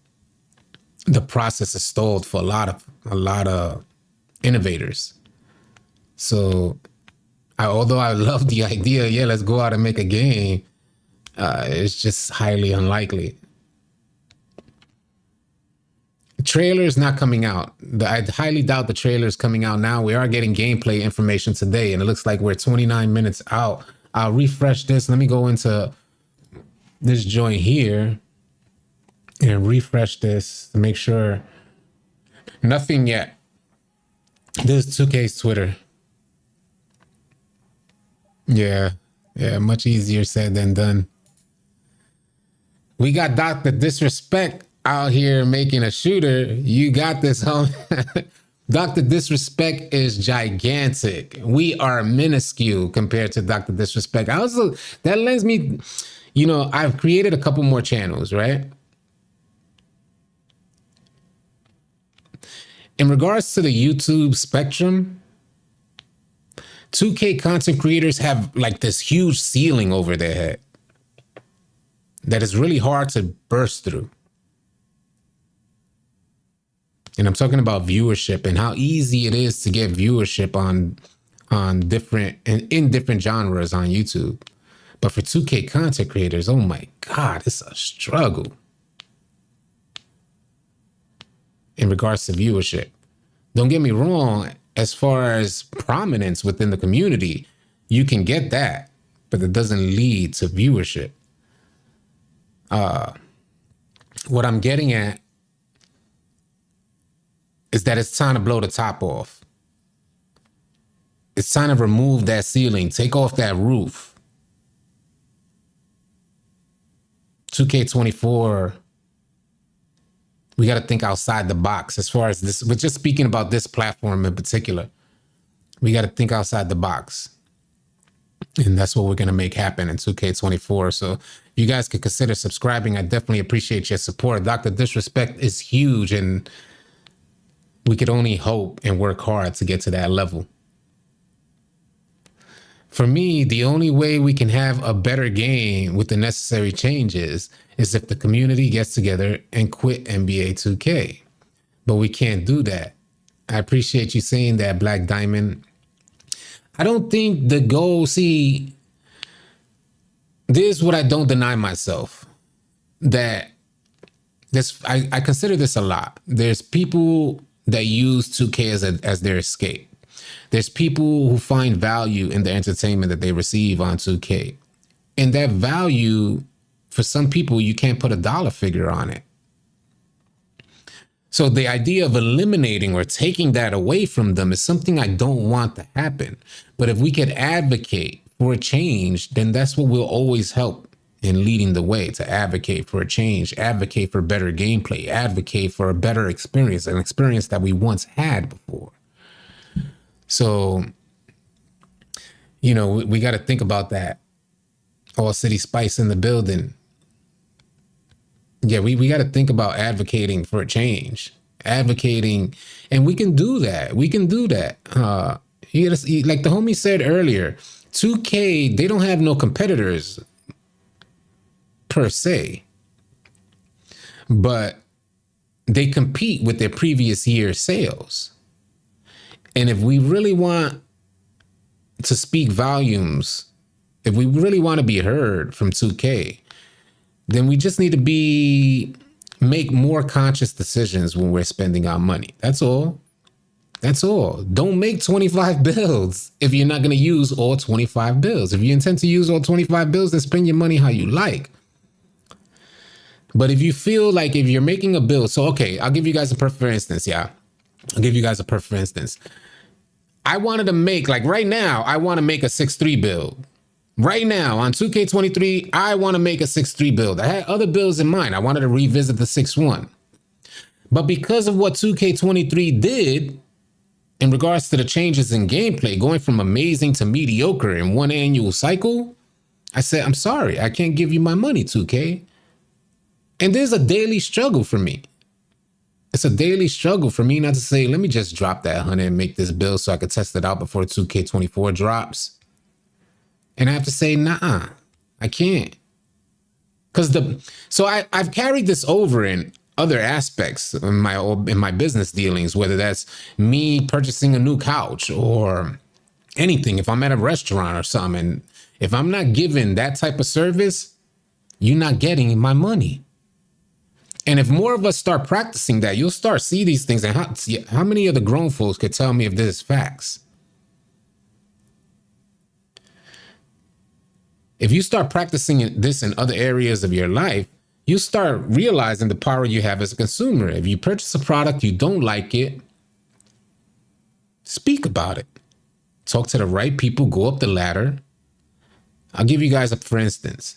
the process is stalled for a lot of innovators. So although I love the idea, yeah, let's go out and make a game, it's just highly unlikely. The trailer is not coming out. I highly doubt the trailer is coming out now. We are getting gameplay information today, and it looks like we're 29 minutes out. I'll refresh this. Let me go into this joint here and refresh this to make sure. Nothing yet. This is 2K's Twitter. Yeah, much easier said than done. We got Dr. Disrespect out here making a shooter. You got this, homie. Dr. Disrespect is gigantic. We are minuscule compared to Dr. Disrespect. That lends me, I've created a couple more channels, right? In regards to the YouTube spectrum, 2K content creators have like this huge ceiling over their head that is really hard to burst through. And I'm talking about viewership and how easy it is to get viewership on different genres on YouTube. But for 2K content creators, oh my God, it's a struggle in regards to viewership. Don't get me wrong, as far as prominence within the community, you can get that, but it doesn't lead to viewership. What I'm getting at is that it's time to blow the top off. It's time to remove that ceiling, take off that roof. 2K24, we got to think outside the box as far as this. We're just speaking about this platform in particular. We got to think outside the box. And that's what we're going to make happen in 2K24. So you guys could consider subscribing. I definitely appreciate your support. Dr. Disrespect is huge, and we could only hope and work hard to get to that level. For me, the only way we can have a better game with the necessary changes is if the community gets together and quit NBA 2K. But we can't do that. I appreciate you saying that, Black Diamond. I don't think the goal, this is what I don't deny myself, that I consider this a lot. There's people that use 2K as their escape. There's people who find value in the entertainment that they receive on 2K. And that value, for some people, you can't put a dollar figure on it. So the idea of eliminating or taking that away from them is something I don't want to happen. But if we could advocate for a change, then that's what will always help in leading the way, to advocate for a change, advocate for better gameplay, advocate for a better experience, an experience that we once had before. So, we got to think about that. All City Spice in the building. Yeah, we got to think about advocating for a change, advocating, and we can do that. We can do that. Like the homie said earlier, 2K, they don't have no competitors per se, but they compete with their previous year's sales. And if we really want to speak volumes, if we really want to be heard from 2K, then we just need to make more conscious decisions when we're spending our money. That's all. That's all. Don't make 25 builds if you're not going to use all 25 builds. If you intend to use all 25 builds, then spend your money how you like. But if you feel like if you're making a build, so okay, I'll give you guys a perfect instance. Yeah, I'll give you guys a perfect instance. I wanted to make, like right now, I want to make a 6-3 build. Right now on 2K23, I want to make a 6-3 build. I had other builds in mind. I wanted to revisit the 6-1. But because of what 2K23 did in regards to the changes in gameplay, going from amazing to mediocre in one annual cycle, I said, I'm sorry, I can't give you my money, 2K. And there's a daily struggle for me. It's a daily struggle for me not to say, let me just drop that 100 and make this build so I could test it out before 2K24 drops. And I have to say, nah, I can't. So I've carried this over in other aspects in my business dealings, whether that's me purchasing a new couch or anything. If I'm at a restaurant or something, and if I'm not given that type of service, you're not getting my money. And if more of us start practicing that, you'll start see these things. And how many of the grown folks could tell me if this is facts? If you start practicing this in other areas of your life, you start realizing the power you have as a consumer. If you purchase a product, you don't like it, speak about it. Talk to the right people, go up the ladder. I'll give you guys a for instance.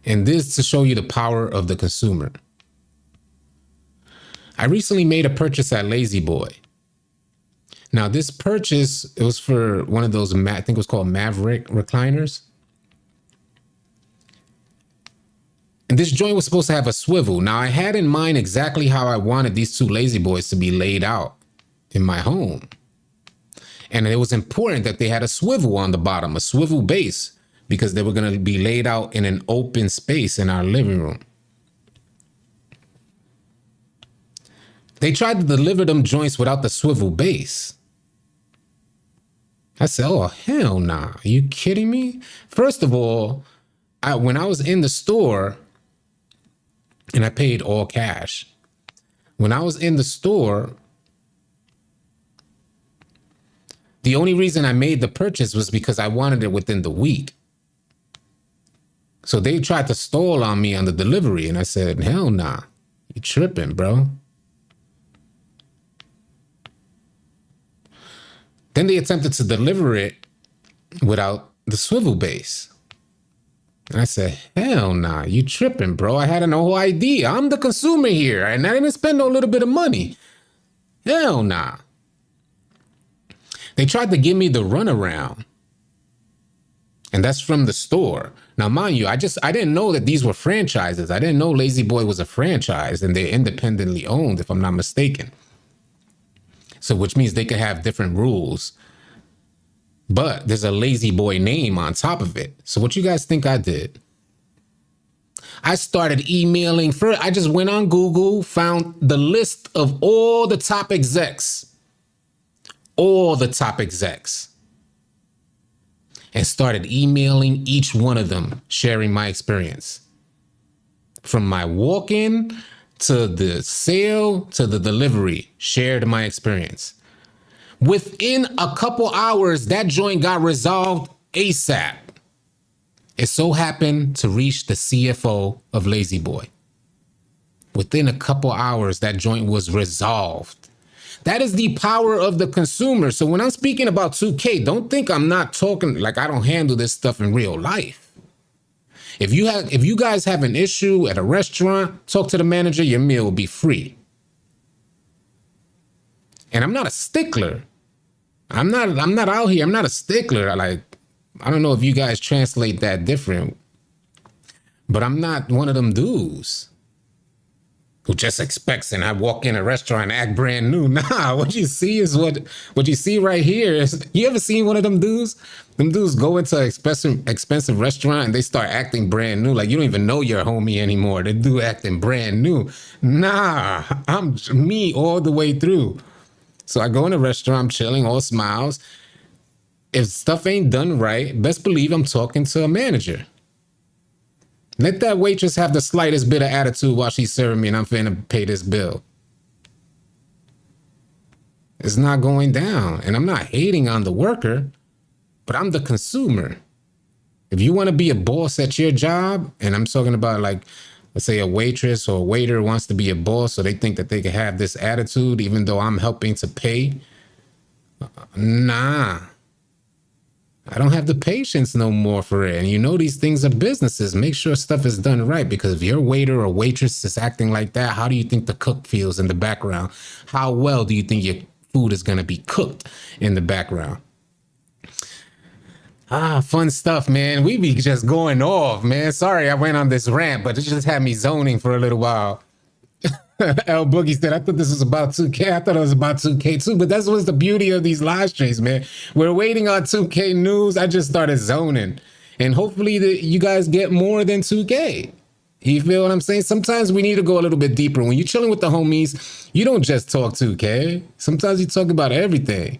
And this to show you the power of the consumer. I recently made a purchase at Lazy Boy. Now, this purchase, it was for one of those, I think it was called Maverick recliners. And this joint was supposed to have a swivel. Now, I had in mind exactly how I wanted these two Lazy Boys to be laid out in my home. And it was important that they had a swivel on the bottom, a swivel base, because they were going to be laid out in an open space in our living room. They tried to deliver them joints without the swivel base. I said, oh, hell nah. Are you kidding me? First of all, when I was in the store, and I paid all cash. When I was in the store, the only reason I made the purchase was because I wanted it within the week. So they tried to stall on me on the delivery, and I said, hell nah. You tripping, bro. Then they attempted to deliver it without the swivel base. And I said, hell nah, you tripping, bro. I had no idea. I'm the consumer here, and I didn't spend no little bit of money. Hell nah. They tried to give me the runaround. And that's from the store. Now, mind you, I didn't know that these were franchises. I didn't know Lazy Boy was a franchise, and they're independently owned, if I'm not mistaken. So which means they could have different rules. But there's a Lazy Boy name on top of it. So what you guys think I did? I started emailing. First, I just went on Google, found the list of all the top execs. All the top execs. And started emailing each one of them, sharing my experience. From my walk-in to the sale to the delivery, shared my experience. Within a couple hours, that joint got resolved ASAP. It so happened to reach the CFO of Lazy Boy. Within a couple hours, that joint was resolved. That is the power of the consumer. So when I'm speaking about 2K, don't think I'm not talking like I don't handle this stuff in real life. If you guys have an issue at a restaurant, talk to the manager, your meal will be free. And I'm not a stickler. I'm not out here. I'm not a stickler. Like, I don't know if you guys translate that different, but I'm not one of them dudes who just expects, and I walk in a restaurant and act brand new. Nah, what you see is what you see right here. You ever seen one of them dudes? Them dudes go into an expensive restaurant and they start acting brand new. Like you don't even know your homie anymore. They do acting brand new. Nah, I'm me all the way through. So I go in a restaurant, I'm chilling, all smiles. If stuff ain't done right, best believe I'm talking to a manager. Let that waitress have the slightest bit of attitude while she's serving me and I'm finna pay this bill. It's not going down. And I'm not hating on the worker, but I'm the consumer. If you want to be a boss at your job, and I'm talking about like, let's say a waitress or a waiter wants to be a boss, so they think that they can have this attitude even though I'm helping to pay. Nah. I don't have the patience no more for it. And you know, these things are businesses. Make sure stuff is done right, because if your waiter or waitress is acting like that, how do you think the cook feels in the background? How well do you think your food is going to be cooked in the background? Fun stuff, man. We be just going off, man. Sorry I went on this rant, but it just had me zoning for a little while. L Boogie said, I thought this was about 2K. I thought it was about 2K too, but that's what's the beauty of these live streams, man. We're waiting on 2K news. I just started zoning. And hopefully you guys get more than 2K. You feel what I'm saying? Sometimes we need to go a little bit deeper. When you're chilling with the homies, you don't just talk 2K. Sometimes you talk about everything.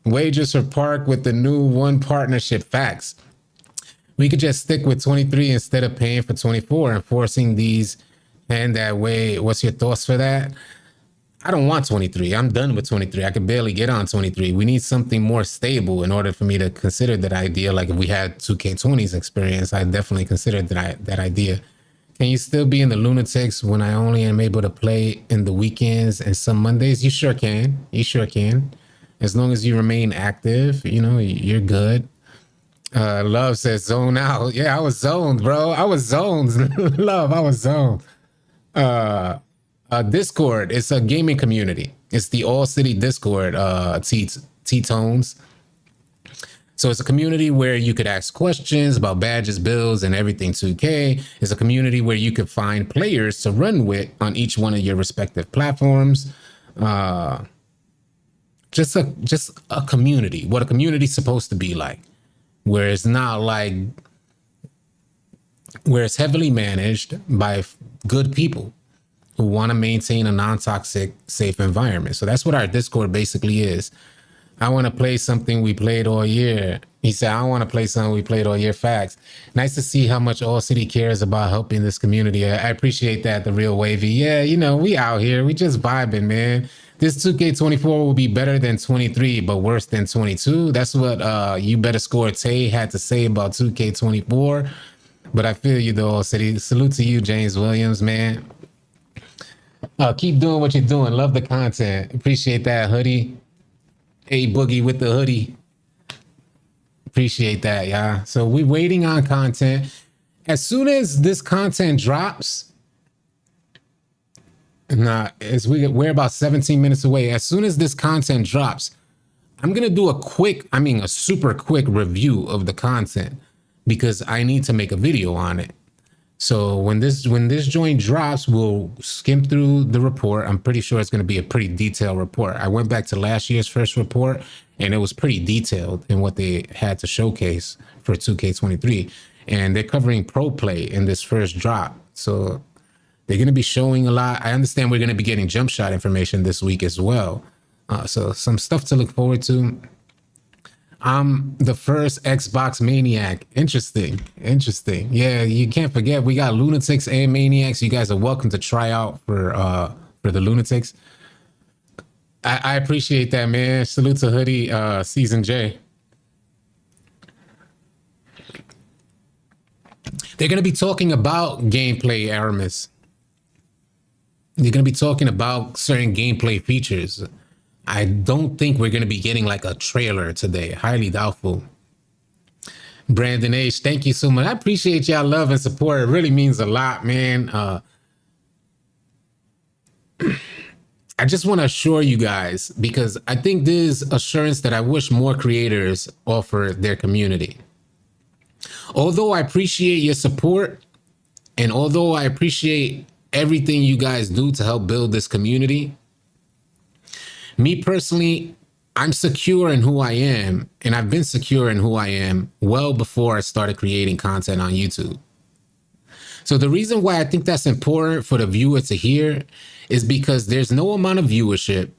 Wages for Park with the new one partnership. Facts. We could just stick with 23 instead of paying for 24 and forcing these and that way. What's your thoughts for that? I don't want 23. I'm done with 23. I could barely get on 23. We need something more stable in order for me to consider that idea. Like if we had 2K20's experience, I definitely considered that idea. Can you still be in the Lunatics when I only am able to play in the weekends and some Mondays? You sure can. You sure can. As long as you remain active, you know, you're good. Love says zone out. Yeah, I was zoned, bro. I was zoned. Love, I was zoned. Discord, it's a gaming community. It's the All City Discord, T-Tones. So it's a community where you could ask questions about badges, builds, and everything 2K. It's a community where you could find players to run with on each one of your respective platforms. Just a community, what a community's supposed to be like, where it's not like, where it's heavily managed by good people who want to maintain a non-toxic, safe environment. So that's what our Discord basically is. I want to play something we played all year. He said, I want to play something we played all year. Facts. Nice to see how much All City cares about helping this community. I appreciate that, the real Wavy. Yeah, you know, we out here. We just vibing, man. This 2K24 will be better than 23, but worse than 22. That's what You Better Score Tay had to say about 2K24. But I feel you, though, All City. Salute to you, James Williams, man. Keep doing what you're doing. Love the content. Appreciate that, Hoodie. A Boogie with the hoodie. Appreciate that, yeah. So we're waiting on content. As soon as this content drops, we're about 17 minutes away. As soon as this content drops, I'm gonna do a super quick review of the content because I need to make a video on it. So when this joint drops, we'll skim through the report. I'm pretty sure it's going to be a pretty detailed report. I went back to last year's first report, and it was pretty detailed in what they had to showcase for 2K23. And they're covering pro play in this first drop. So they're going to be showing a lot. I understand we're going to be getting jump shot information this week as well. So some stuff to look forward to. I'm the first Xbox Maniac. Interesting. Yeah, you can't forget we got Lunatics and Maniacs. You guys are welcome to try out for the Lunatics. I appreciate that, man. Salute to Hoodie, Season J. They're gonna be talking about gameplay, Aramis. They're gonna be talking about certain gameplay features. I don't think we're going to be getting like a trailer today. Highly doubtful. Brandon H, thank you so much. I appreciate y'all love and support. It really means a lot, man. I just want to assure you guys, because I think there's assurance that I wish more creators offer their community. Although I appreciate your support, and although I appreciate everything you guys do to help build this community, me personally, I'm secure in who I am, and I've been secure in who I am well before I started creating content on YouTube. So the reason why I think that's important for the viewer to hear is because there's no amount of viewership,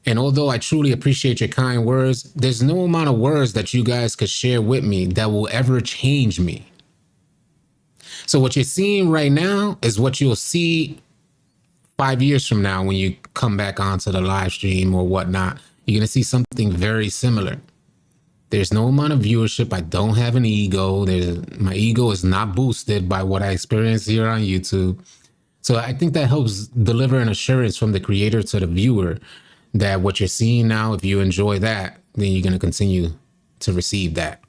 and although I truly appreciate your kind words, there's no amount of words that you guys could share with me that will ever change me. So what you're seeing right now is what you'll see 5 years from now when you come back onto the live stream or whatnot. You're going to see something very similar. There's no amount of viewership. I don't have an ego. My ego is not boosted by what I experience here on YouTube. So I think that helps deliver an assurance from the creator to the viewer that what you're seeing now, if you enjoy that, then you're going to continue to receive that.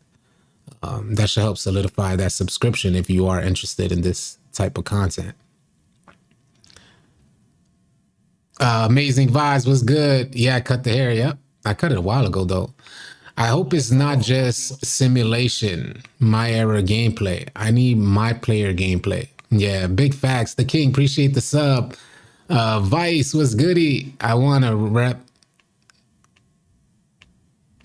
That should help solidify that subscription if you are interested in this type of content. Amazing Vibes was good. Yeah, I cut the hair. Yep. I cut it a while ago, though. I hope it's not just simulation, my era gameplay. I need my player gameplay. Yeah, big facts. The King, appreciate the sub. Vice was goody. I want to rep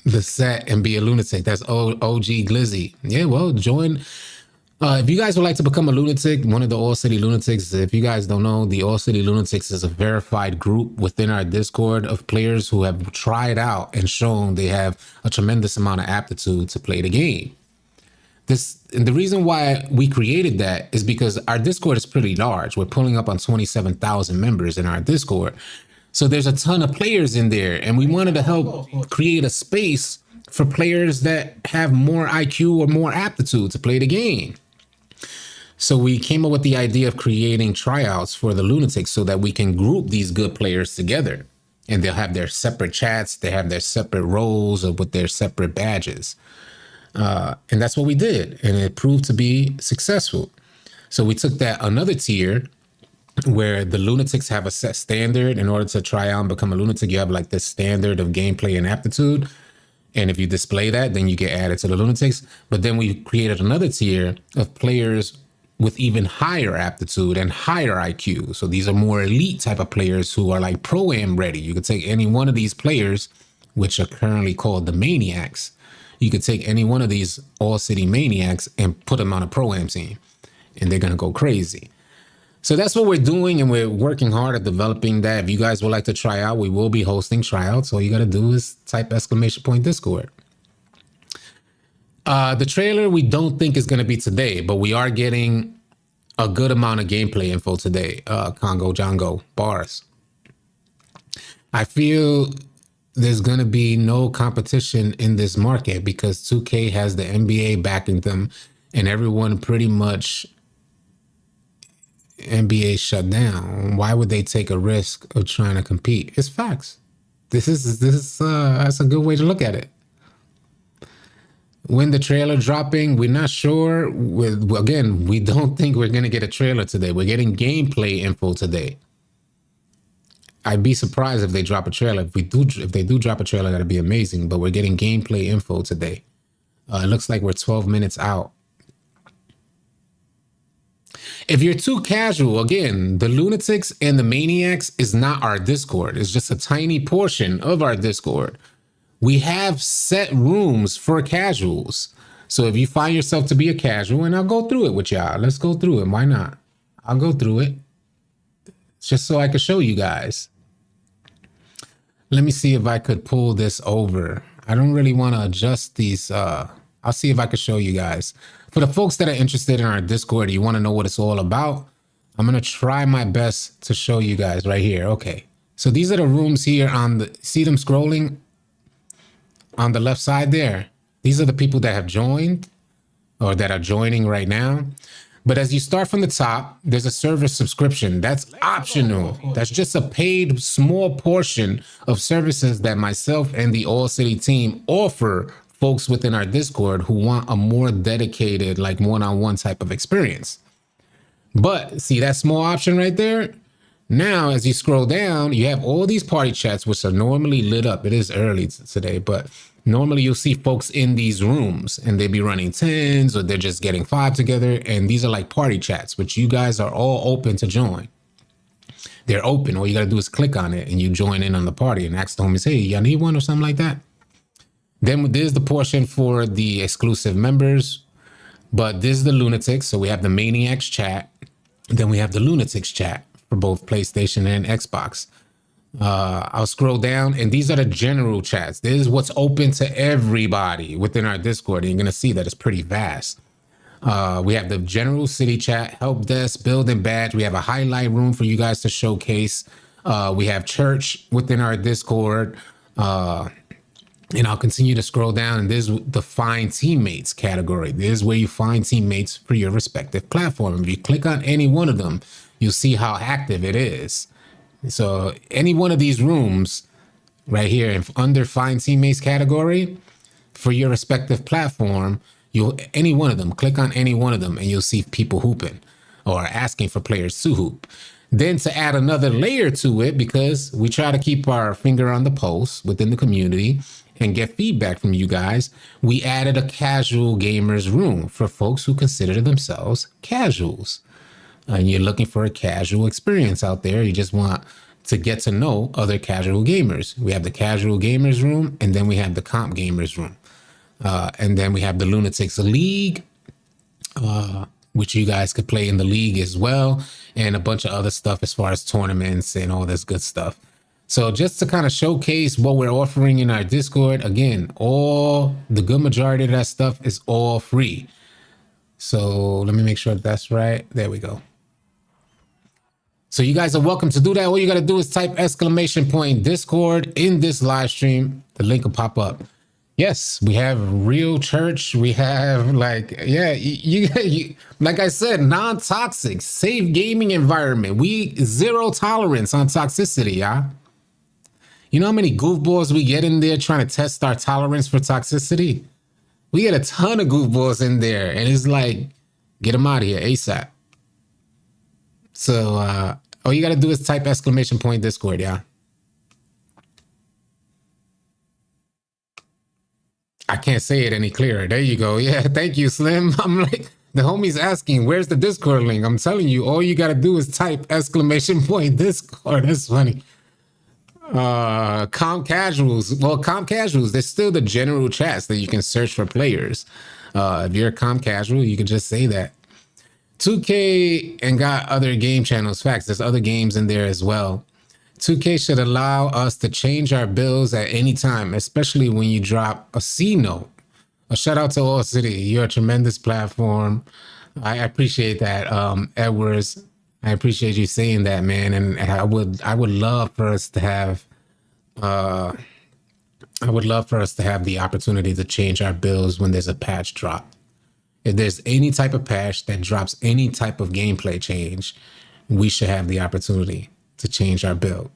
the set and be a lunatic. That's OG Glizzy. Yeah, well, join. If you guys would like to become a lunatic, one of the All City Lunatics, if you guys don't know, the All City Lunatics is a verified group within our Discord of players who have tried out and shown they have a tremendous amount of aptitude to play the game. And the reason why we created that is because our Discord is pretty large. We're pulling up on 27,000 members in our Discord. So there's a ton of players in there, and we wanted to help create a space for players that have more IQ or more aptitude to play the game. So we came up with the idea of creating tryouts for the Lunatics so that we can group these good players together, and they'll have their separate chats. They have their separate roles with their separate badges. And that's what we did. And it proved to be successful. So we took that another tier where the Lunatics have a set standard. In order to try out and become a lunatic, you have like this standard of gameplay and aptitude. And if you display that, then you get added to the Lunatics. But then we created another tier of players with even higher aptitude and higher IQ. So these are more elite type of players who are like pro-am ready. You could take any one of these players, which are currently called the Maniacs. You could take any one of these All City Maniacs and put them on a pro-am team, and they're going to go crazy. So that's what we're doing, and we're working hard at developing that. If you guys would like to try out, we will be hosting tryouts. All you got to do is type !Discord. The trailer we don't think is going to be today, but we are getting a good amount of gameplay info today. Congo Django bars. I feel there's going to be no competition in this market because 2K has the NBA backing them, and everyone pretty much NBA shut down. Why would they take a risk of trying to compete? It's facts. This is that's a good way to look at it. When the trailer dropping, we're not sure. Again, we don't think we're gonna get a trailer today. We're getting gameplay info today. I'd be surprised if they drop a trailer. If they do drop a trailer, that'd be amazing. But we're getting gameplay info today. It looks like we're 12 minutes out. If you're too casual, again, the Lunatics and the Maniacs is not our Discord. It's just a tiny portion of our Discord. We have set rooms for casuals. So if you find yourself to be a casual, and I'll go through it with y'all. Let's go through it. Why not? I'll go through it. Just so I could show you guys. Let me see if I could pull this over. I don't really want to adjust these. I'll see if I could show you guys. For the folks that are interested in our Discord, you want to know what it's all about, I'm going to try my best to show you guys right here. Okay. So these are the rooms here on the, see them scrolling on the left side there. These are the people that have joined or that are joining right now. But as you start from the top, there's a service subscription. That's optional. That's just a paid small portion of services that myself and the All City team offer folks within our Discord who want a more dedicated, like one-on-one type of experience. But see that small option right there? Now, as you scroll down, you have all these party chats, which are normally lit up. It is early today, but normally you'll see folks in these rooms and they be running 10s or they're just getting 5 together. And these are like party chats, which you guys are all open to join. They're open. All you got to do is click on it and you join in on the party and ask the homies, hey, y'all need one or something like that. Then there's the portion for the exclusive members, but this is the Lunatics. So we have the Maniacs chat. Then we have the Lunatics chat for both PlayStation and Xbox. I'll scroll down and these are the general chats. This is what's open to everybody within our Discord. And you're going to see that it's pretty vast. We have the general city chat, help desk, build and badge. We have a highlight room for you guys to showcase. We have church within our Discord. And I'll continue to scroll down, and there's the find teammates category. This is where you find teammates for your respective platform. If you click on any one of them, you'll see how active it is. So any one of these rooms right here under find teammates category, for your respective platform. You'll any one of them, click on any one of them, and you'll see people hooping or asking for players to hoop. Then to add another layer to it, because we try to keep our finger on the pulse within the community and get feedback from you guys, we added a casual gamers room for folks who consider themselves casuals. And you're looking for a casual experience out there. You just want to get to know other casual gamers. We have the casual gamers room, and then we have the comp gamers room. And then we have the Lunatics League, which you guys could play in the league as well, and a bunch of other stuff as far as tournaments and all this good stuff. So just to kind of showcase what we're offering in our Discord, again, all the good majority of that stuff is all free. So let me make sure that's right. There we go. So you guys are welcome to do that. All you got to do is type !Discord in this live stream. The link will pop up. Yes, we have real church. We have you like I said, non-toxic, safe gaming environment. We zero tolerance on toxicity, y'all. You know how many goofballs we get in there trying to test our tolerance for toxicity? We get a ton of goofballs in there, and it's like, get them out of here ASAP. So all you got to do is type !Discord, yeah. I can't say it any clearer. There you go. Yeah, thank you, Slim. I'm like, the homie's asking, where's the Discord link? I'm telling you, all you got to do is type !Discord. That's funny. Comp Casuals. Well, Comp Casuals, there's still the general chats that you can search for players. If you're a Comp Casual, you can just say that. 2K and got other game channels. Facts, there's other games in there as well. 2K should allow us to change our builds at any time, especially when you drop a C note. A shout out to All City. You're a tremendous platform. I appreciate that, Edwards. I appreciate you saying that, man. And I would love for us to have the opportunity to change our builds when there's a patch drop. If there's any type of patch that drops any type of gameplay change, we should have the opportunity to change our build.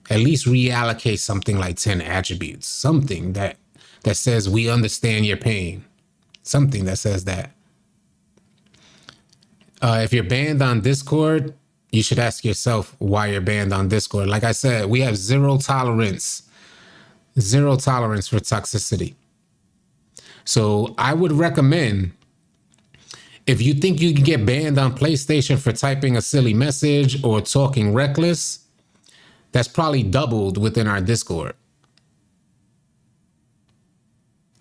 At least reallocate something like 10 attributes, something that says we understand your pain, something that says that. If you're banned on Discord, you should ask yourself why you're banned on Discord. Like I said, we have zero tolerance for toxicity. So I would recommend, if you think you can get banned on PlayStation for typing a silly message or talking reckless, that's probably doubled within our Discord.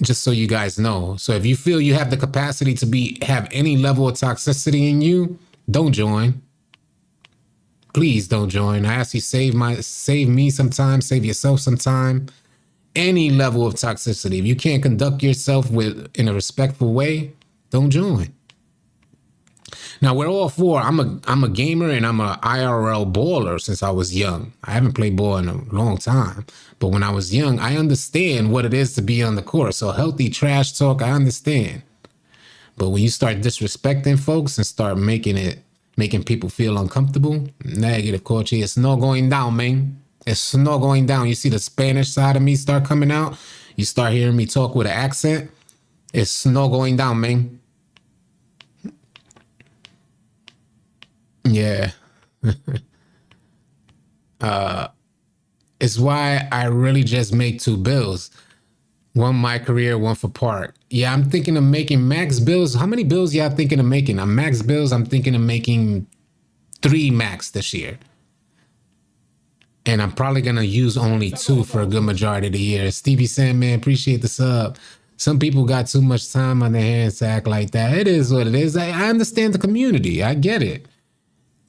Just so you guys know. So if you feel you have the capacity to have any level of toxicity in you, don't join. Please don't join. I ask you, save me sometime, save yourself sometime. Any level of toxicity. If you can't conduct yourself in a respectful way, don't join. Now we're all for. I'm a gamer and I'm a IRL baller since I was young. I haven't played ball in a long time, but when I was young, I understand what it is to be on the court. So healthy trash talk, I understand. But when you start disrespecting folks and start making people feel uncomfortable, negative coaching, it's not going down, man. It's not going down. You see the Spanish side of me start coming out. You start hearing me talk with an accent. It's not going down, man. Yeah. It's why I really just make 2 builds. One my career, one for Park. Yeah, I'm thinking of making max builds. How many builds y'all thinking of making? On max builds, I'm thinking of making 3 max this year. And I'm probably going to use only 2 for a good majority of the year. Stevie Sandman, appreciate the sub. Some people got too much time on their hands to act like that. It is what it is. I understand the community. I get it.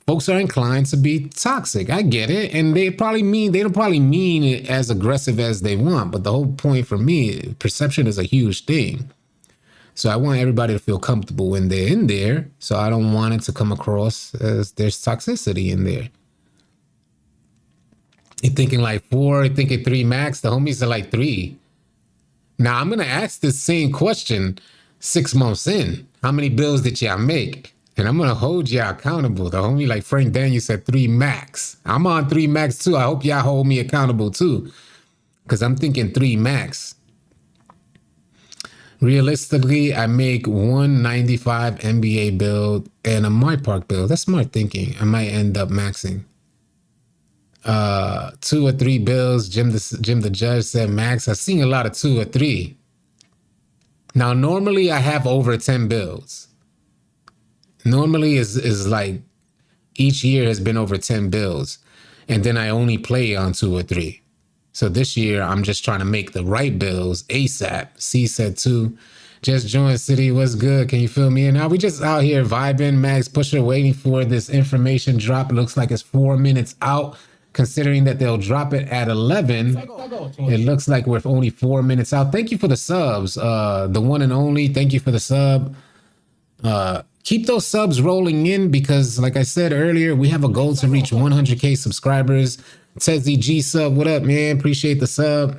Folks are inclined to be toxic. I get it. And they don't probably mean it as aggressive as they want. But the whole point for me, perception is a huge thing. So I want everybody to feel comfortable when they're in there. So I don't want it to come across as there's toxicity in there. You're thinking like 4, you're thinking 3 max. The homies are like 3. Now I'm going to ask this same question 6 months in. How many builds did y'all make? And I'm going to hold y'all accountable. The homie like Frank Daniel said 3 max. I'm on 3 max too. I hope y'all hold me accountable too. Because I'm thinking 3 max. Realistically, I make 195 NBA build and a My Park build. That's smart thinking. I might end up maxing. 2 or 3 builds. Jim the Judge said max. I've seen a lot of 2 or 3. Now, normally I have over 10 builds. Normally is like each year has been over 10 builds. And then I only play on 2 or 3. So this year, I'm just trying to make the right builds ASAP. C said 2. Just joined City. What's good? Can you fill me in? Now we just out here vibing. Max Pusher waiting for this information drop. It looks like it's 4 minutes out. Considering that they'll drop it at 11, it looks like we're only 4 minutes out. Thank you for the subs. The one and only. Thank you for the sub. Keep those subs rolling in because, like I said earlier, we have a goal to reach 100K subscribers. Tezzy G sub, what up, man? Appreciate the sub.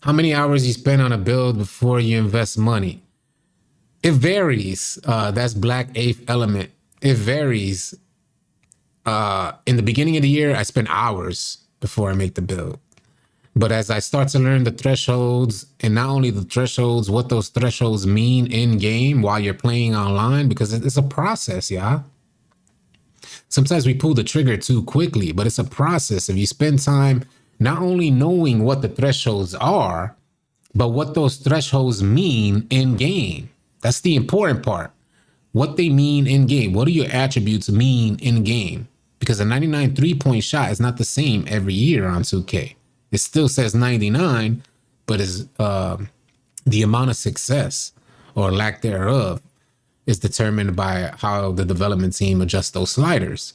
How many hours you spend on a build before you invest money? It varies. That's Black Eighth Element. It varies. In the beginning of the year, I spend hours before I make the build. But as I start to learn the thresholds, and not only the thresholds, what those thresholds mean in game while you're playing online, because it's a process, yeah. Sometimes we pull the trigger too quickly, but it's a process. If you spend time not only knowing what the thresholds are, but what those thresholds mean in game. That's the important part. What they mean in game. What do your attributes mean in game? Because a 99 3-point shot is not the same every year on 2K. It still says 99, but is the amount of success or lack thereof is determined by how the development team adjusts those sliders.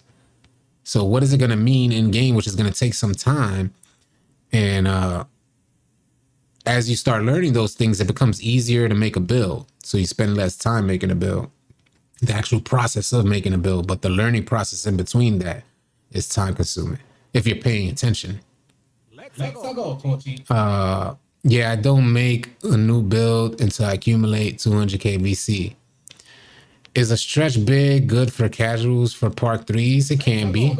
So what is it going to mean in game, which is going to take some time. And as you start learning those things, it becomes easier to make a build. So you spend less time making a build. The actual process of making a build, but the learning process in between that is time consuming if you're paying attention. Yeah, I don't make a new build until I accumulate 200K VC. Is a stretch big good for casuals for Park 3s? It can be.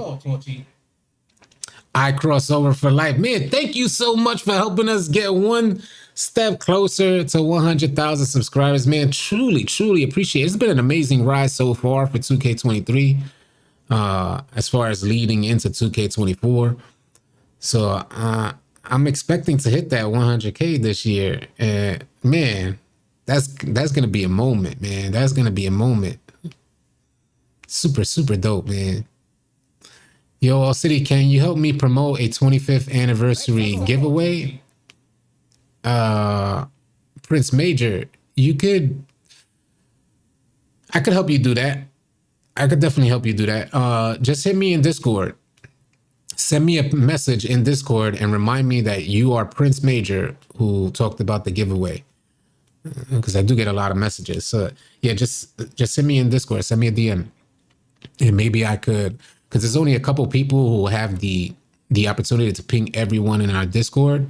I cross over for life. Man, thank you so much for helping us get one step closer to 100,000 subscribers. Man, truly, truly appreciate it. It's been an amazing ride so far for 2K23 as far as leading into 2K24. So I'm expecting to hit that 100K this year. And man, that's going to be a moment, man. That's going to be a moment. Super, super dope, man. Yo, All City, can you help me promote a 25th anniversary giveaway? Prince Major, I could help you do that. I could definitely help you do that. Just hit me in Discord. Send me a message in Discord and remind me that you are Prince Major who talked about the giveaway. Because I do get a lot of messages. So yeah, just send me in Discord. Send me a DM. And maybe I could, because there's only a couple people who have the opportunity to ping everyone in our Discord.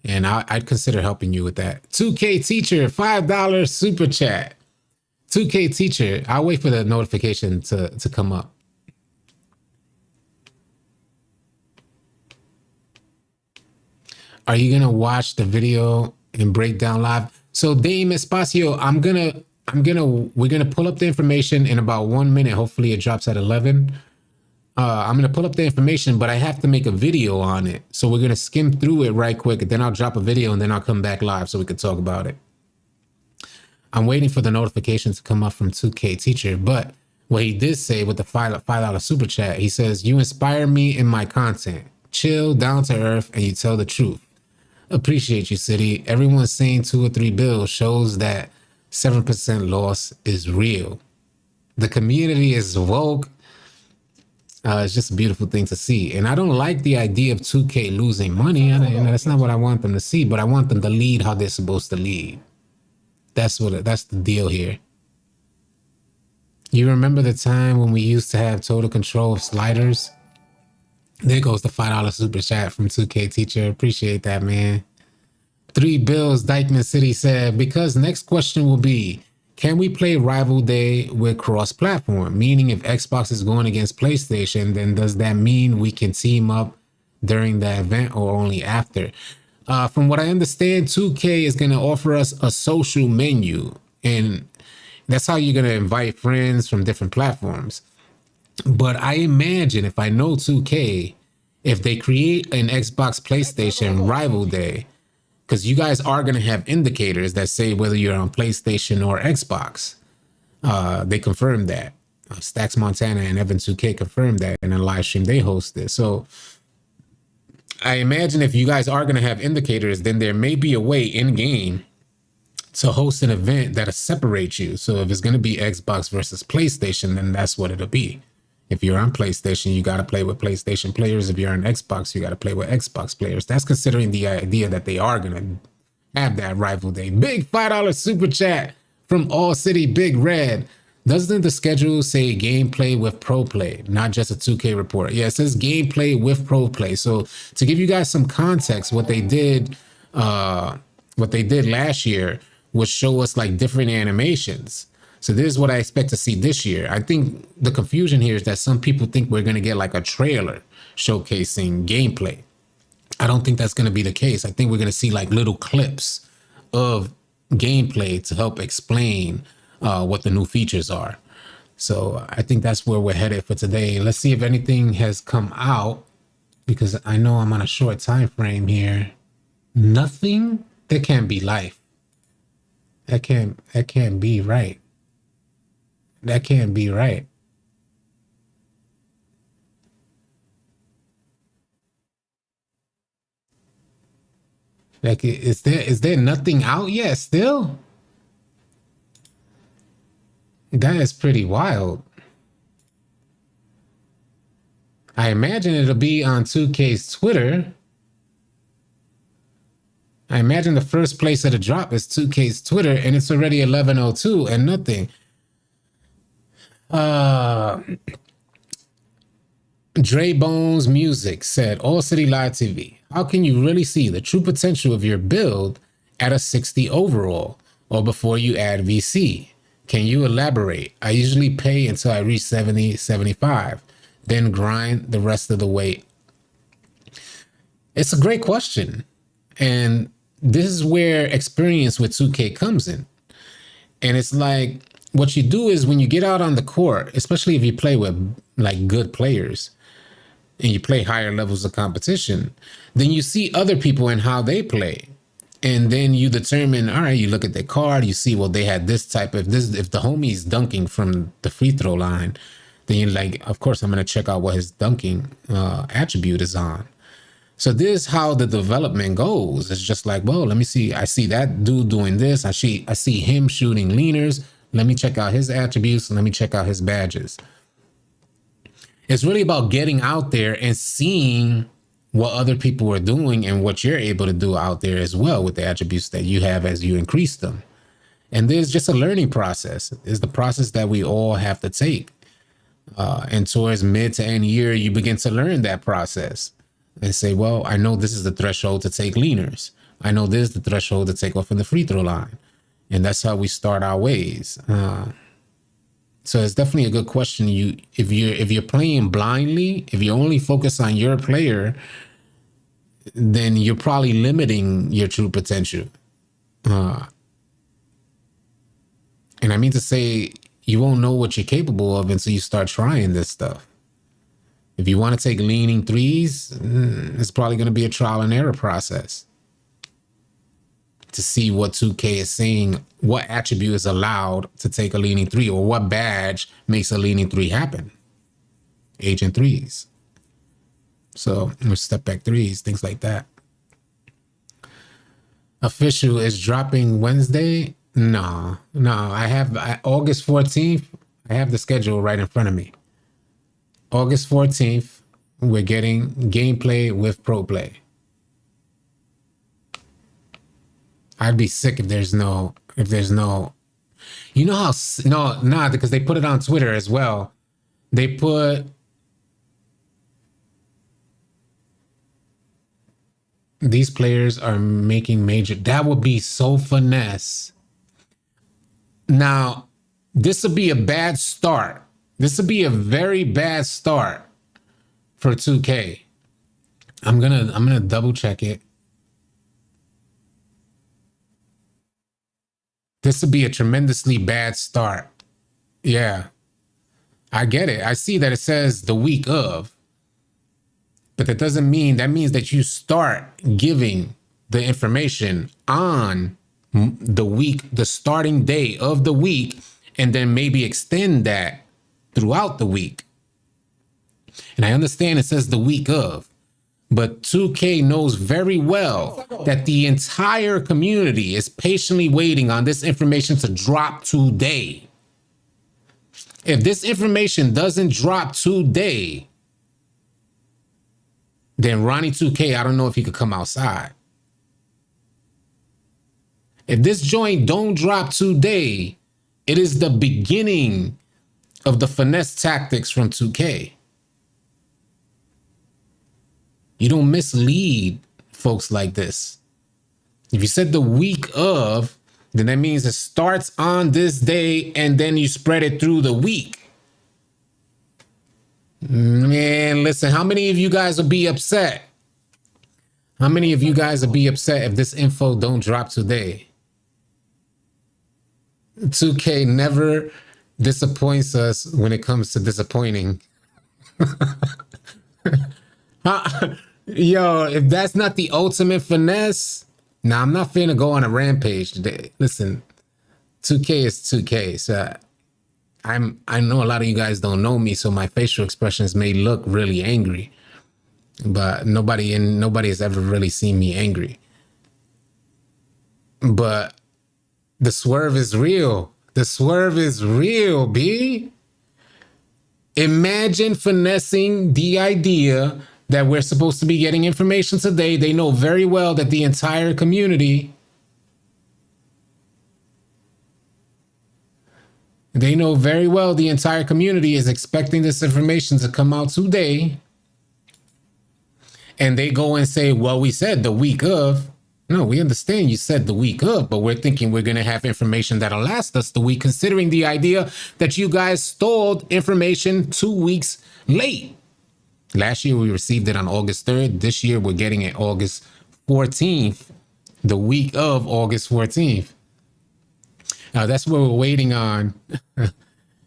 And I'd consider helping you with that. 2K Teacher, $5 super chat. 2K Teacher, I'll wait for the notification to come up. Are you gonna watch the video and break down live? So Dame Espacio, we're gonna pull up the information in about 1 minute. Hopefully it drops at 11. I'm gonna pull up the information, but I have to make a video on it. So we're gonna skim through it right quick, and then I'll drop a video, and then I'll come back live so we can talk about it. I'm waiting for the notification to come up from 2K Teacher, but what he did say with the $5 super chat, he says, "You inspire me in my content. Chill, down to earth, and you tell the truth. Appreciate you, City. Everyone saying 2 or 3 bills shows that 7% loss is real. The community is woke. It's just a beautiful thing to see. And I don't like the idea of 2K losing money. That's not what I want them to see, but I want them to lead how they're supposed to lead. That's the deal here. You remember the time when we used to have total control of sliders? There goes the $5 super chat from 2K Teacher. Appreciate that, man. 3 bills, Dykeman City said, because next question will be, can we play Rival Day with cross-platform? Meaning if Xbox is going against PlayStation, then does that mean we can team up during the event or only after? From what I understand, 2K is going to offer us a social menu, and that's how you're going to invite friends from different platforms. But I imagine if I know 2K, if they create an Xbox PlayStation rival day, because you guys are going to have indicators that say whether you're on PlayStation or Xbox. They confirmed that. Stacks Montana and Evan 2K confirmed that in a live stream they hosted. So I imagine if you guys are going to have indicators, then there may be a way in game to host an event that'll separate you. So if it's going to be Xbox versus PlayStation, then that's what it'll be. If you're on PlayStation, you got to play with PlayStation players. If you're on Xbox, you got to play with Xbox players. That's considering the idea that they are going to have that rival day. Big $5 super chat from All City Big Red. Doesn't the schedule say gameplay with pro play, not just a 2K report? Yeah, it says gameplay with pro play. So to give you guys some context, what they did last year was show us like different animations. So this is what I expect to see this year. I think the confusion here is that some people think we're going to get like a trailer showcasing gameplay. I don't think that's going to be the case. I think we're going to see like little clips of gameplay to help explain what the new features are. So I think that's where we're headed for today. Let's see if anything has come out, because I know I'm on a short time frame here. Nothing? That can't be life. That can't be right. That can't be right. Like, is there nothing out yet still? That is pretty wild. I imagine it'll be on 2K's Twitter. I imagine the first place at a drop is 2K's Twitter, and it's already 11:02 and nothing. Dre Bones Music said, All City Live TV, how can you really see the true potential of your build at a 60 overall or before you add VC? Can you elaborate? I usually pay until I reach 70, 75, then grind the rest of the way. It's a great question. And this is where experience with 2K comes in. And it's like, what you do is when you get out on the court, especially if you play with like good players and you play higher levels of competition, then you see other people and how they play. And then you determine, all right, you look at their card, you see, well, they had this type of this. If the homie's dunking from the free throw line, then you're like, of course, I'm going to check out what his dunking attribute is on. So this is how the development goes. It's just like, well, let me see. I see that dude doing this. I see him shooting leaners. Let me check out his attributes. Let me check out his badges. It's really about getting out there and seeing what other people are doing and what you're able to do out there as well with the attributes that you have as you increase them. And there's just a learning process. It's the process that we all have to take. And towards mid to end year, you begin to learn that process and say, well, I know this is the threshold to take leaners. I know this is the threshold to take off in the free throw line. And that's how we start our ways. So it's definitely a good question. If you're playing blindly, if you only focus on your player, then you're probably limiting your true potential. And I mean to say, you won't know what you're capable of until you start trying this stuff. If you want to take leaning threes, it's probably going to be a trial and error process to see what 2K is saying, what attribute is allowed to take a leaning three, or what badge makes a leaning three happen. Agent threes. So, step back threes, things like that. Official is dropping Wednesday. No, I have August 14th. I have the schedule right in front of me. August 14th, we're getting gameplay with pro play. I'd be sick if there's no, you know how, no, because they put it on Twitter as well. They put, these players are making major, that would be so finesse. Now, this would be a bad start. This would be a very bad start for 2K. I'm gonna double check it. This would be a tremendously bad start. Yeah, I get it. I see that it says the week of, but that doesn't mean, that means that you start giving the information on the week, the starting day of the week, and then maybe extend that throughout the week. And I understand it says the week of, but 2K knows very well that the entire community is patiently waiting on this information to drop today. If this information doesn't drop today, then Ronnie 2K, I don't know if he could come outside. If this joint don't drop today, it is the beginning of the finesse tactics from 2K. You don't mislead folks like this. If you said the week of, then that means it starts on this day and then you spread it through the week. Man, listen, how many of you guys will be upset? How many of you guys will be upset if this info don't drop today? 2K never disappoints us when it comes to disappointing. Yo, if that's not the ultimate finesse, now I'm not finna go on a rampage today. Listen, 2K is 2K. So I know a lot of you guys don't know me, so my facial expressions may look really angry, but nobody has ever really seen me angry. But the swerve is real. The swerve is real, B. Imagine finessing the idea that we're supposed to be getting information today. They know very well that the entire community, is expecting this information to come out today. And they go and say, well, we said the week of. No, we understand you said the week of, but we're thinking we're going to have information that'll last us the week, considering the idea that you guys stole information 2 weeks late. Last year, we received it on August 3rd. This year, we're getting it August 14th, the week of August 14th. Now, that's what we're waiting on.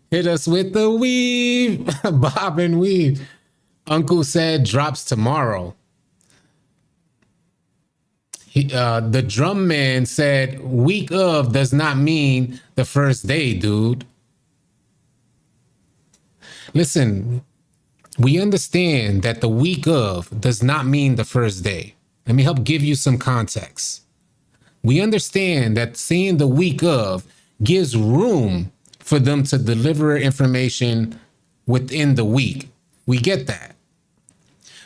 Hit us with the weave, bob and weave. Uncle said drops tomorrow. The drum man said week of does not mean the first day, dude. Listen, we understand that the week of does not mean the first day. Let me help give you some context. We understand that saying the week of gives room for them to deliver information within the week. We get that.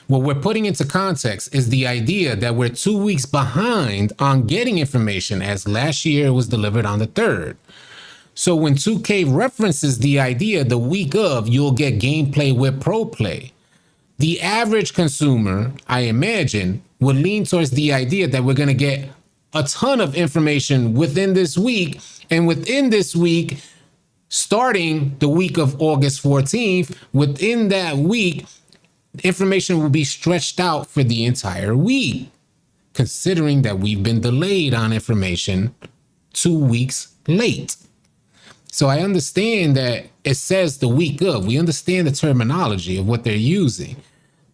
What we're putting into context is the idea that we're 2 weeks behind on getting information, as last year it was delivered on the 3rd. So when 2K references the idea the week of, you'll get gameplay with pro play. The average consumer, I imagine, will lean towards the idea that we're going to get a ton of information within this week. And within this week, starting the week of August 14th, within that week, information will be stretched out for the entire week, considering that we've been delayed on information 2 weeks late. So I understand that it says the week of. We understand the terminology of what they're using,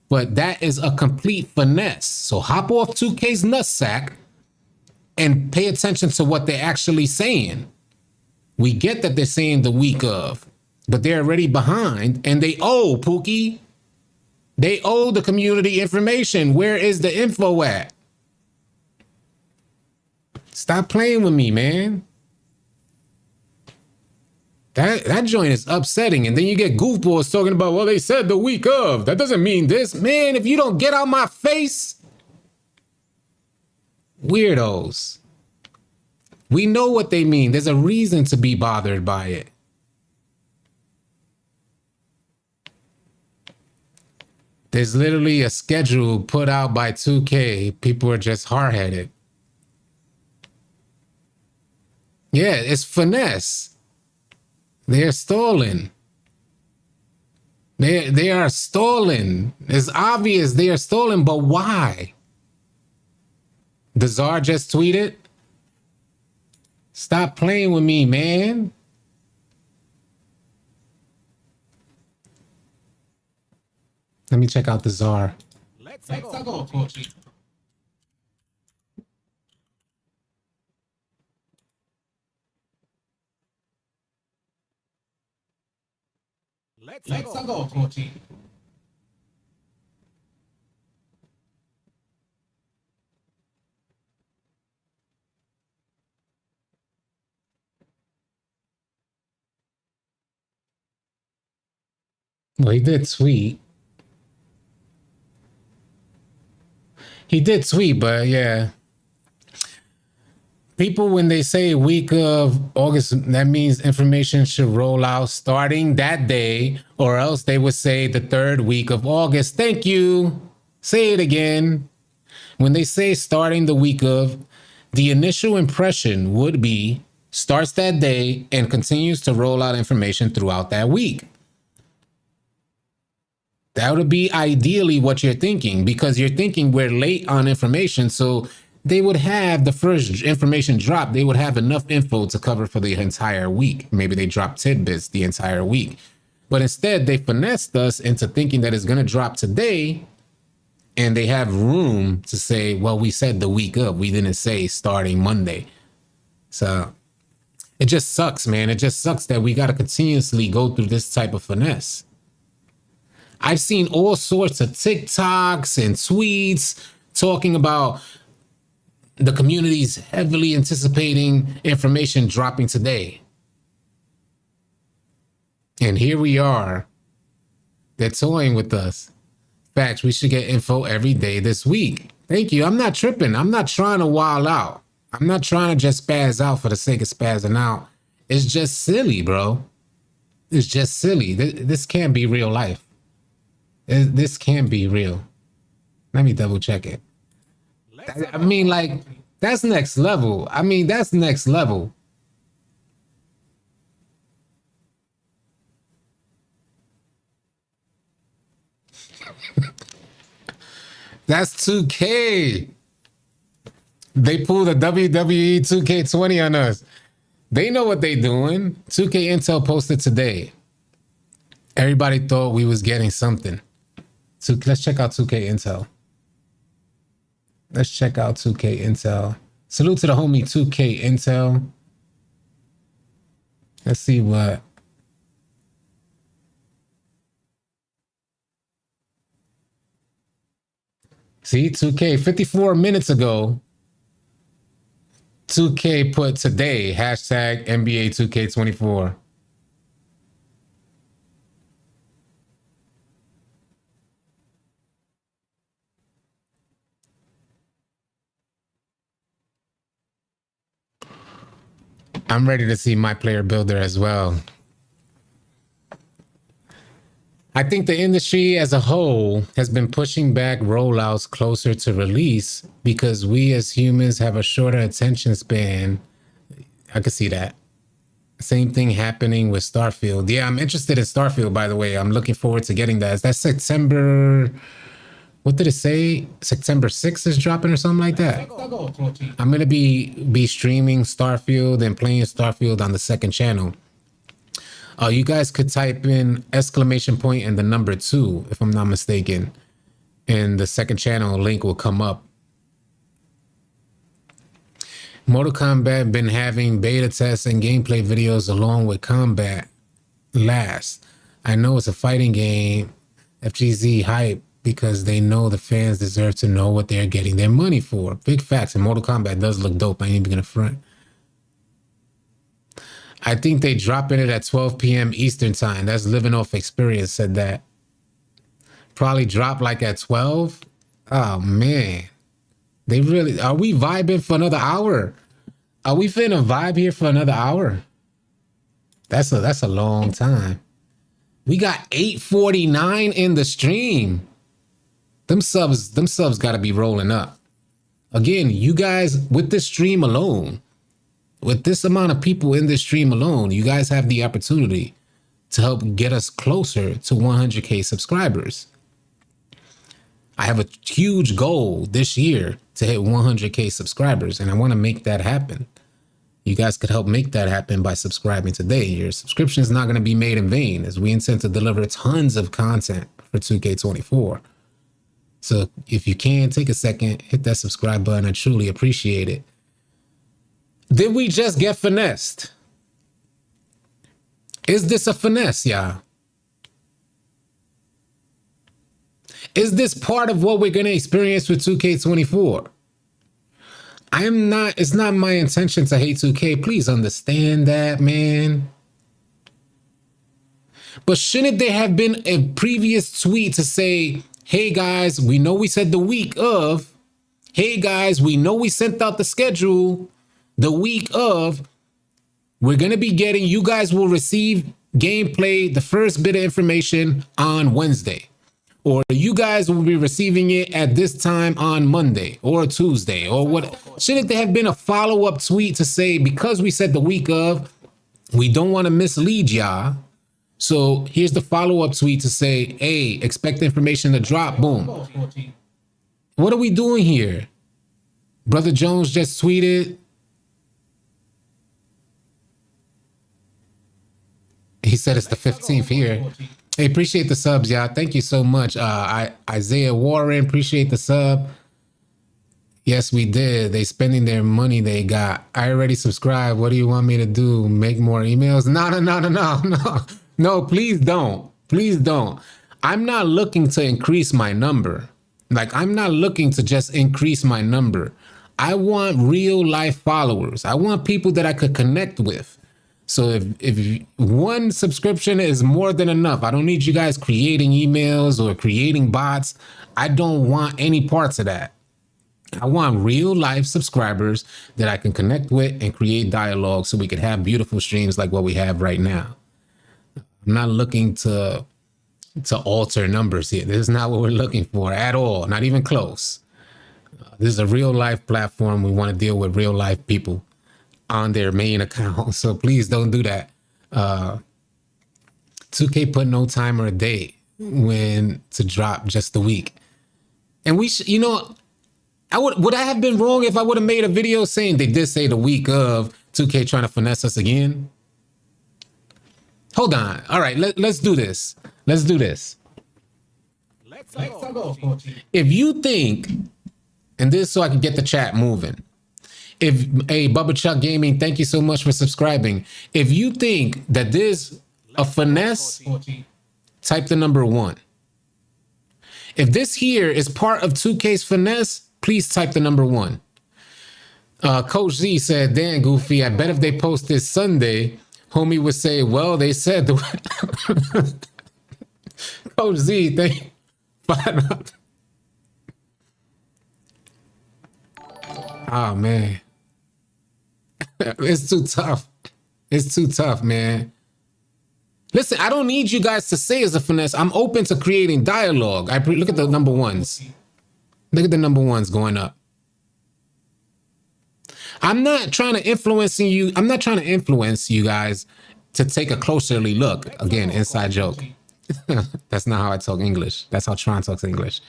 but that is a complete finesse. So hop off 2K's nutsack and pay attention to what they're actually saying. We get that they're saying the week of, but they're already behind, and they owe, Pookie. They owe the community information. Where is the info at? Stop playing with me, man. That joint is upsetting. And then you get goofballs talking about, well, they said the week of. That doesn't mean this. Man, if you don't get out my face. Weirdos. We know what they mean. There's a reason to be bothered by it. There's literally a schedule put out by 2K. People are just hard-headed. Yeah, it's finesse. They're stolen. They are stolen. It's obvious they are stolen, but why? The Czar just tweeted. Stop playing with me, man. Let me check out the czar. Let's go, Coachy. Let's go, Coachy. Well, he did tweet. He did tweet, but yeah. People, when they say week of August, that means information should roll out starting that day, or else they would say the third week of August. Thank you. Say it again. When they say starting the week of, the initial impression would be starts that day and continues to roll out information throughout that week. That would be ideally what you're thinking, because you're thinking we're late on information. So they would have the first information drop. They would have enough info to cover for the entire week. Maybe they drop tidbits the entire week. But instead, they finessed us into thinking that it's going to drop today. And they have room to say, well, we said the week of. We didn't say starting Monday. So it just sucks, man. It just sucks that we got to continuously go through this type of finesse. I've seen all sorts of TikToks and tweets talking about the community's heavily anticipating information dropping today. And here we are. They're toying with us. Facts, we should get info every day this week. Thank you. I'm not tripping. I'm not trying to wild out. I'm not trying to just spaz out for the sake of spazzing out. It's just silly, bro. It's just silly. This can't be real life. This can't be real. Let me double check it. I mean, like, that's next level. I mean, that's next level. That's 2K. They pulled a WWE 2K20 on us. They know what they doing. 2K Intel posted today. Everybody thought we was getting something. So let's check out 2K Intel. Let's check out 2K Intel. Salute to the homie 2K Intel. Let's see what. See, 2K, 54 minutes ago, 2K put today, hashtag NBA 2K24. I'm ready to see my player builder as well. I think the industry as a whole has been pushing back rollouts closer to release because we as humans have a shorter attention span. I could see that. Same thing happening with Starfield. Yeah, I'm interested in Starfield, by the way. I'm looking forward to getting that. Is that September? What did it say? September 6th is dropping or something like that? I'm going to be streaming Starfield and playing Starfield on the second channel. You guys could type in exclamation point and the number 2, if I'm not mistaken. And the second channel link will come up. Mortal Kombat been having beta tests and gameplay videos along with combat last. I know it's a fighting game. FGZ hype because they know the fans deserve to know what they're getting their money for. Big facts. And Mortal Kombat does look dope. I ain't even gonna front. I think they dropping it at 12 p.m. Eastern time. That's living off experience said that. Probably drop like at 12. Oh man. They really, are we vibing for another hour? Are we finna vibe here for another hour? That's a long time. We got 849 in the stream. Them subs gotta be rolling up. Again, you guys, with this stream alone, with this amount of people in this stream alone, you guys have the opportunity to help get us closer to 100K subscribers. I have a huge goal this year to hit 100K subscribers, and I want to make that happen. You guys could help make that happen by subscribing today. Your subscription is not going to be made in vain, as we intend to deliver tons of content for 2K24. So if you can, take a second, hit that subscribe button. I truly appreciate it. Did we just get finessed? Is this a finesse, y'all? Is this part of what we're going to experience with 2K24? It's not my intention to hate 2K. Please understand that, man. But shouldn't there have been a previous tweet to say, hey guys, we know we said the week of, hey guys, we know we sent out the schedule the week of, we're going to be getting, you guys will receive gameplay, the first bit of information on Wednesday. Or you guys will be receiving it at this time on Monday or Tuesday or what? Shouldn't there have been a follow-up tweet to say, because we said the week of, we don't want to mislead y'all. So here's the follow-up tweet to say, hey, expect the information to drop. Boom. What are we doing here? Brother Jones just tweeted. He said it's the 15th here. Hey, appreciate the subs, y'all. Thank you so much. Isaiah Warren, appreciate the sub. Yes, we did. They spending their money they got. I already subscribed. What do you want me to do? Make more emails? No. No, please don't. Please don't. I'm not looking to increase my number. Like, I'm not looking to just increase my number. I want real life followers. I want people that I could connect with. So if one subscription is more than enough, I don't need you guys creating emails or creating bots. I don't want any parts of that. I want real life subscribers that I can connect with and create dialogue so we can have beautiful streams like what we have right now. I'm not looking to alter numbers here. This is not what we're looking for at all. Not even close. This is a real life platform. We want to deal with real life people on their main account. So please don't do that. 2K put no time or a date when to drop, just a week. And we should, you know, would I have been wrong if I would have made a video saying they did say the week of 2K trying to finesse us again? Hold on. All right, let's do this. Let's do this. Let's go. If you think, and this is so I can get the chat moving. Hey, Bubba Chuck Gaming, thank you so much for subscribing. If you think that there's a finesse, type the number 1. If this here is part of 2K's finesse, please type the number 1. Coach Z said, damn, Goofy, I bet if they post this Sunday, homie would say, well, they said the Coach Z, thank you. Oh, man. It's too tough. It's too tough, man. Listen, I don't need you guys to say it's a finesse. I'm open to creating dialogue. Look at the number 1s. Look at the number 1s going up. I'm not trying to influence you. I'm not trying to influence you guys to take a closerly look. Again, inside joke. That's not how I talk English. That's how Tron talks English.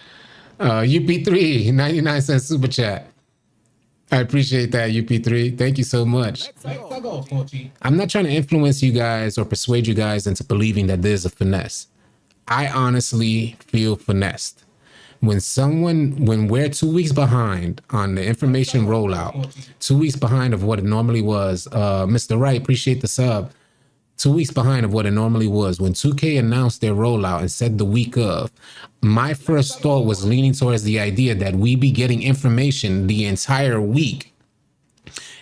UP3, 99 cents super chat. I appreciate that, UP3. Thank you so much. I'm not trying to influence you guys or persuade you guys into believing that there's a finesse. I honestly feel finessed. When we're 2 weeks behind on the information rollout, 2 weeks behind of what it normally was, Mr. Wright, appreciate the sub. 2 weeks behind of what it normally was. When 2K announced their rollout and said the week of, my first thought was leaning towards the idea that we be getting information the entire week.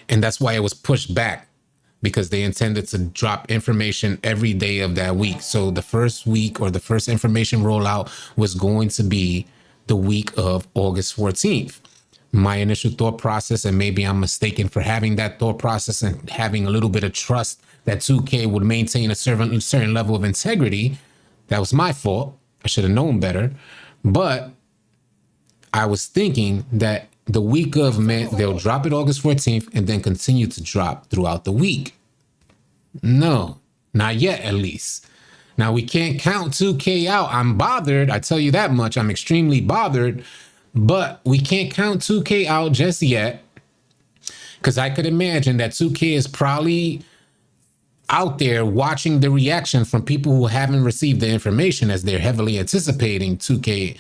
And that's why it was pushed back, because they intended to drop information every day of that week. So the first week or the first information rollout was going to be the week of August 14th. My initial thought process, and maybe I'm mistaken for having that thought process and having a little bit of trust that 2K would maintain a certain level of integrity. That was my fault. I should have known better. But I was thinking that the week of meant they'll drop it August 14th and then continue to drop throughout the week. No, not yet, at least. Now, we can't count 2K out. I'm bothered. I tell you that much. I'm extremely bothered. But we can't count 2K out just yet. Because I could imagine that 2K is probably out there watching the reaction from people who haven't received the information, as they're heavily anticipating 2K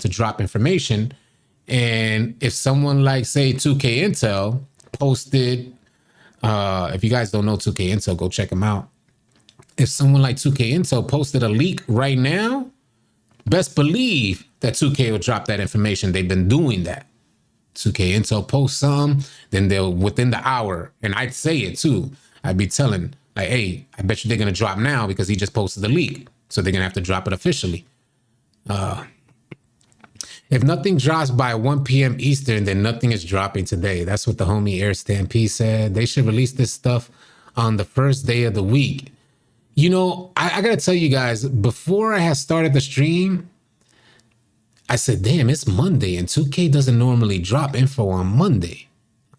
to drop information. And if someone like, say, 2K Intel posted, if you guys don't know 2K Intel, go check them out. If someone like 2K Intel posted a leak right now, best believe that 2K will drop that information. They've been doing that. 2K Intel posts some, then they'll, within the hour, and I'd say it too, I'd be telling, like, hey, I bet you they're going to drop now because he just posted the leak. So they're going to have to drop it officially. If nothing drops by 1 p.m. Eastern, then nothing is dropping today. That's what the homie Air Stampede said. They should release this stuff on the first day of the week. You know, I got to tell you guys, before I had started the stream, I said, damn, it's Monday and 2K doesn't normally drop info on Monday.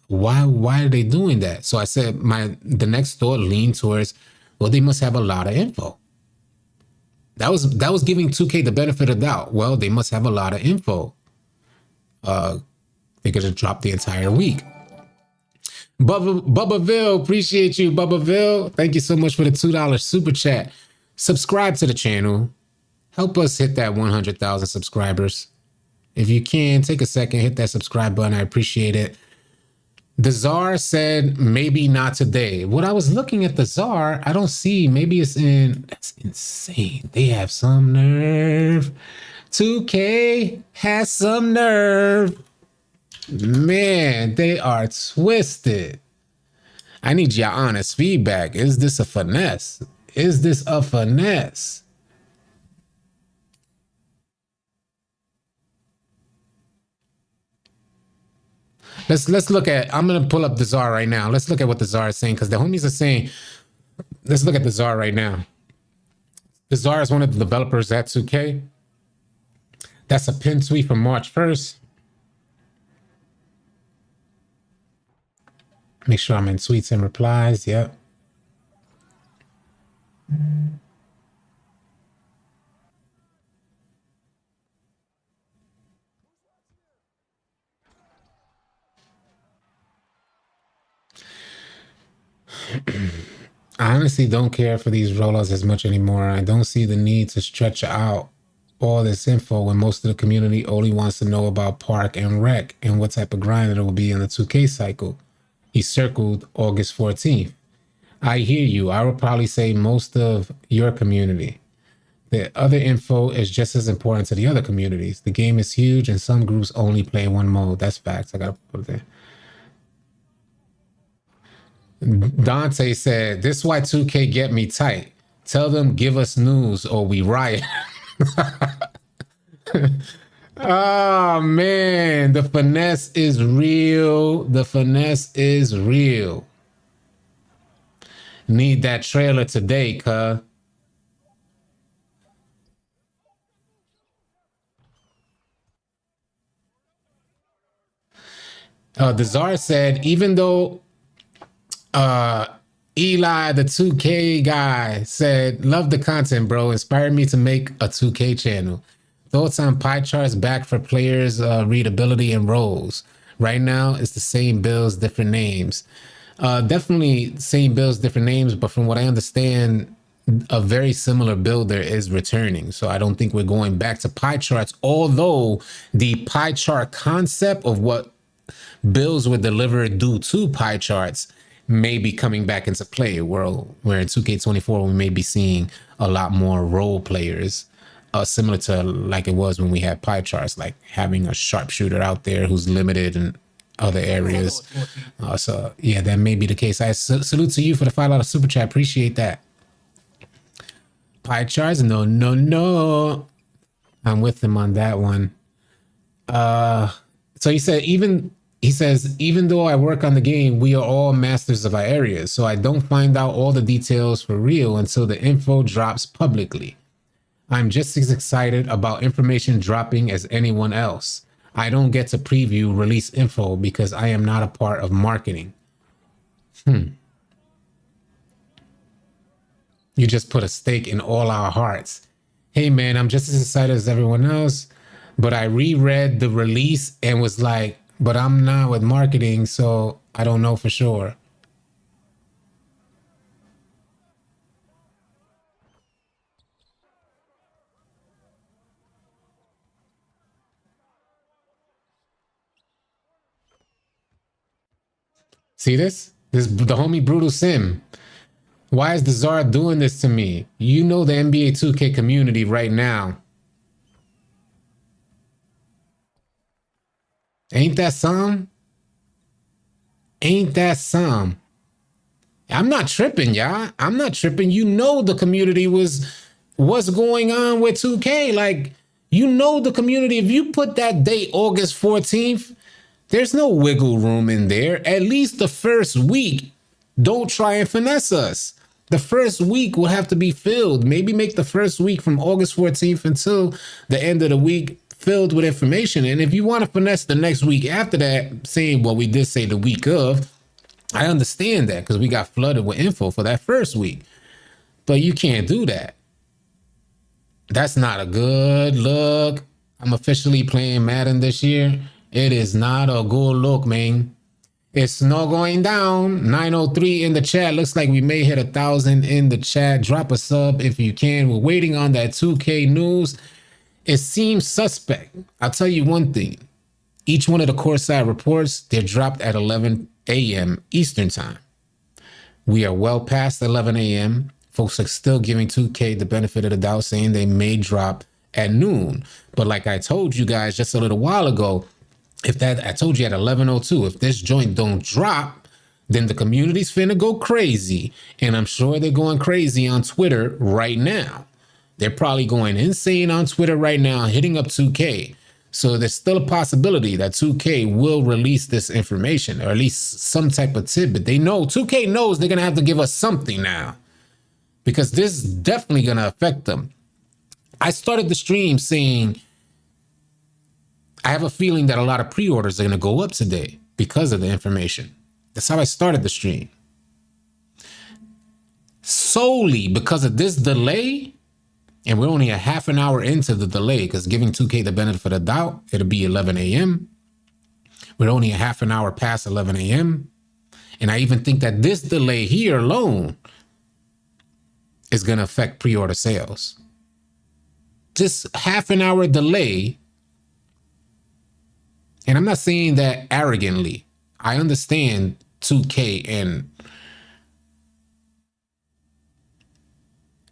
Why are they doing that? So I said, the next thought leaned towards, well, they must have a lot of info. That was giving 2K the benefit of doubt. Well, they must have a lot of info. They could have dropped the entire week. Bubbaville, appreciate you, Bubbaville. Thank you so much for the $2 super chat. Subscribe to the channel. Help us hit that 100,000 subscribers. If you can, take a second, hit that subscribe button. I appreciate it. The Czar said, maybe not today. What I was looking at the Czar, I don't see. Maybe it's in. That's insane. They have some nerve. 2K has some nerve. Man, they are twisted. I need your honest feedback. Is this a finesse? Is this a finesse? Let's look at, I'm gonna pull up the Czar right now. Let's look at what the Czar is saying, because the homies are saying, let's look at the Czar right now. The Czar is one of the developers at 2K. That's a pinned tweet from March 1st. Make sure I'm in tweets and replies. Yep. I honestly don't care for these rollouts as much anymore. I don't see the need to stretch out all this info when most of the community only wants to know about Park and Rec and what type of grind it will be in the 2K cycle. He circled August 14th. I hear you. I would probably say most of your community. The other info is just as important to the other communities. The game is huge and some groups only play one mode. That's facts. I gotta put it there. Dante said, this is why 2K get me tight. Tell them, give us news or we riot. Oh, man. The finesse is real. The finesse is real. Need that trailer today, cuh. The Czar said, even though Eli, the 2K guy, said, love the content, bro. Inspired me to make a 2K channel. Thoughts on pie charts back for players' readability and roles. Right now, it's the same bills, different names. Definitely same bills, different names. But from what I understand, a very similar builder is returning. So I don't think we're going back to pie charts. Although the pie chart concept of what bills were delivered due to pie charts may be coming back into play. Where in 2K24 we may be seeing a lot more role players, similar to like it was when we had pie charts, like having a sharpshooter out there who's limited in other areas. So yeah, that may be the case. I salute to you for the $5 super chat. Appreciate that. Pie charts, no. I'm with him on that one. So he said, he says, even though I work on the game, we are all masters of our areas. So I don't find out all the details for real until the info drops publicly. I'm just as excited about information dropping as anyone else. I don't get to preview release info because I am not a part of marketing. You just put a stake in all our hearts. Hey man, I'm just as excited as everyone else, but I reread the release and was like, but I'm not with marketing, so I don't know for sure. See this? This the homie Brutal Sim. Why is the Czar doing this to me? You know the NBA 2K community right now. Ain't that some? Ain't that some? I'm not tripping, y'all. I'm not tripping. You know the community was what's going on with 2K. Like, you know the community. If you put that date August 14th, there's no wiggle room in there. At least the first week, don't try and finesse us. The first week will have to be filled. Maybe make the first week from August 14th until the end of the week filled with information. And if you want to finesse the next week after that, saying, well, we did say the week of, I understand that because we got flooded with info for that first week. But you can't do that. That's not a good look. I'm officially playing Madden this year. It is not a good look, man. It's not going down. 903 in the chat. Looks like we may hit 1,000 in the chat. Drop a sub if you can. We're waiting on that 2K news. It seems suspect. I'll tell you one thing. Each one of the courtside reports, they're dropped at 11 a.m. Eastern time. We are well past 11 a.m. Folks are still giving 2K the benefit of the doubt, saying they may drop at noon. But like I told you guys just a little while ago, I told you at 11:02, if this joint don't drop, then the community's finna go crazy. And I'm sure they're going crazy on Twitter right now. They're probably going insane on Twitter right now, hitting up 2K. So there's still a possibility that 2K will release this information, or at least some type of tidbit. They know, 2K knows they're going to have to give us something now, because this is definitely going to affect them. I started the stream saying, I have a feeling that a lot of pre-orders are going to go up today because of the information. That's how I started the stream. Solely because of this delay, and we're only a half an hour into the delay, because giving 2K the benefit of the doubt, it'll be 11 a.m. We're only a half an hour past 11 a.m. And I even think that this delay here alone is going to affect pre-order sales. Just half an hour delay. And I'm not saying that arrogantly. I understand 2K and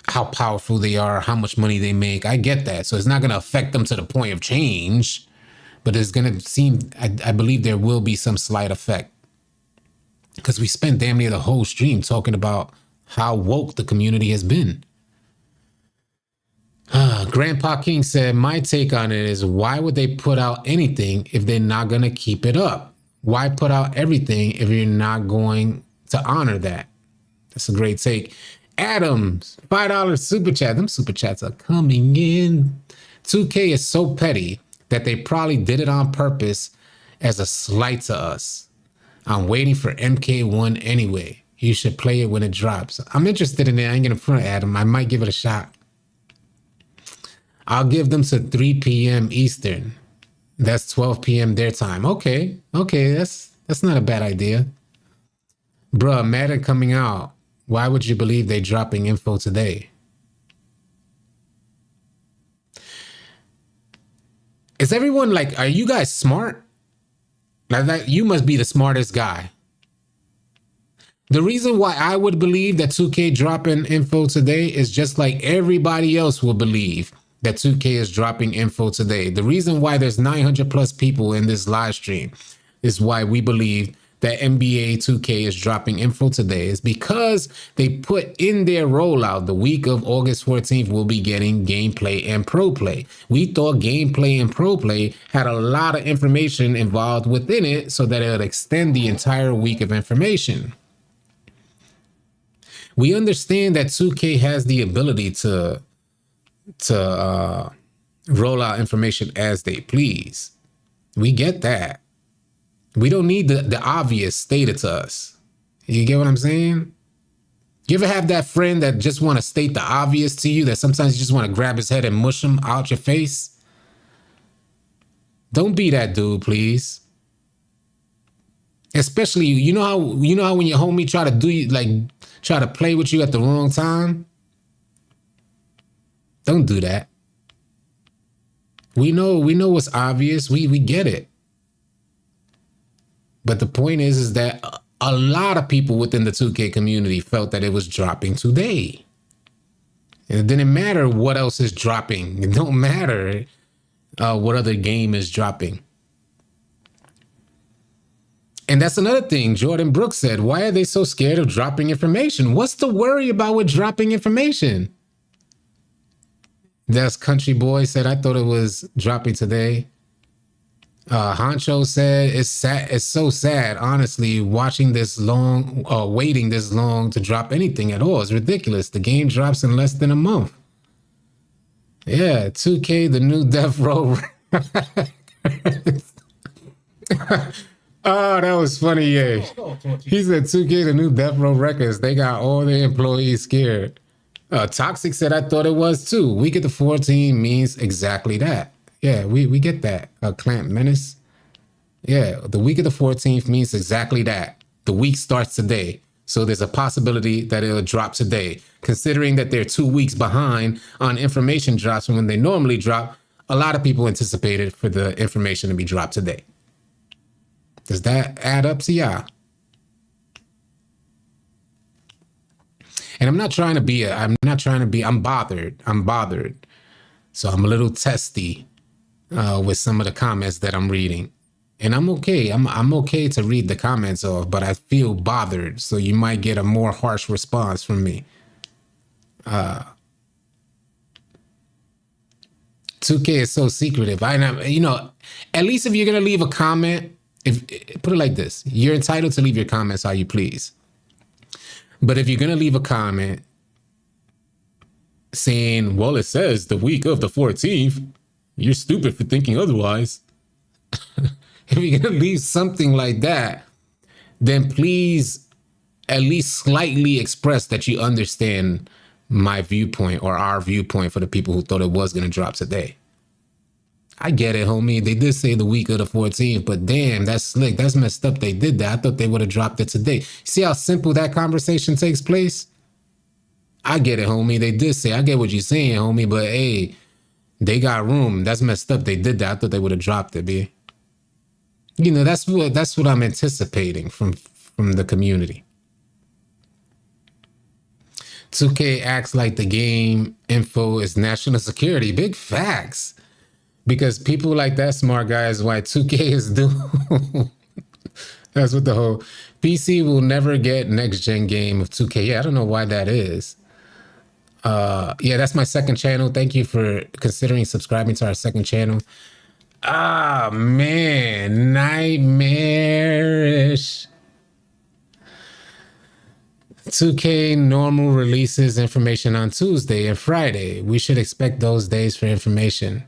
how powerful they are, how much money they make. I get that. So it's not going to affect them to the point of change, but it's going to seem, I believe there will be some slight effect, because we spent damn near the whole stream talking about how woke the community has been. Grandpa King said, my take on it is, why would they put out anything if they're not going to keep it up? Why put out everything if you're not going to honor that? That's a great take. Adams, $5 super chat. Them super chats are coming in. 2K is so petty that they probably did it on purpose as a slight to us. I'm waiting for MK1 anyway. You should play it when it drops. I'm interested in it. I ain't gonna front, Adam. I might give it a shot. I'll give them to 3 p.m. Eastern. That's 12 p.m. their time. Okay, that's not a bad idea. Bruh, Madden coming out. Why would you believe they dropping info today? Is everyone like, are you guys smart? Like, you must be the smartest guy. The reason why I would believe that 2K dropping info today is just like everybody else will believe that 2K is dropping info today. The reason why there's 900 plus people in this live stream is why we believe that NBA 2K is dropping info today, is because they put in their rollout the week of August 14th, we'll be getting gameplay and pro play. We thought gameplay and pro play had a lot of information involved within it so that it would extend the entire week of information. We understand that 2K has the ability to roll out information as they please. We get that. We don't need the obvious stated to us. You get what I'm saying? You ever have that friend that just want to state the obvious to you, that sometimes you just want to grab his head and mush him out your face? Don't be that dude, please. Especially, you know how when your homie try to try to play with you at the wrong time? Don't do that. We know what's obvious. We get it. But the point is that a lot of people within the 2K community felt that it was dropping today. It didn't matter what else is dropping. It don't matter what other game is dropping. And that's another thing Jordan Brooks said. Why are they so scared of dropping information? What's the worry about with dropping information? That's Country Boy said, I thought it was dropping today. Honcho said, it's sad. It's so sad, honestly, waiting this long to drop anything at all. It's ridiculous. The game drops in less than a month. Yeah, 2K, the new Death Row. Oh, that was funny, yeah. He said 2K, the new Death Row Records. They got all their employees scared. Toxic said, I thought it was too. Week of the 14 means exactly that. Yeah, we get that. Clamp Menace. Yeah, the week of the 14th means exactly that. The week starts today. So there's a possibility that it'll drop today. Considering that they're 2 weeks behind on information drops from when they normally drop, a lot of people anticipated for the information to be dropped today. Does that add up to y'all? And I'm bothered. So I'm a little testy with some of the comments that I'm reading. And I'm okay. I'm okay to read the comments off, but I feel bothered. So you might get a more harsh response from me. 2K is so secretive. At least if you're going to leave a comment, put it like this, you're entitled to leave your comments how you please. But if you're going to leave a comment saying, well, it says the week of the 14th, you're stupid for thinking otherwise. If you're going to leave something like that, then please at least slightly express that you understand my viewpoint or our viewpoint for the people who thought it was going to drop today. I get it, homie. They did say the week of the 14th, but damn, that's slick. That's messed up. They did that. I thought they would have dropped it today. See how simple that conversation takes place? I get it, homie. They did say, I get what you're saying, homie, but hey, they got room. That's messed up. They did that. I thought they would have dropped it, B. That's what I'm anticipating from the community. 2K acts like the game info is national security. Big facts. Because people like that smart guy is why 2K is doing. That's what the whole PC will never get next gen game of 2K. Yeah, I don't know why that is. Yeah, that's my second channel. Thank you for considering subscribing to our second channel. Ah, man, nightmarish. 2K normal releases information on Tuesday and Friday. We should expect those days for information.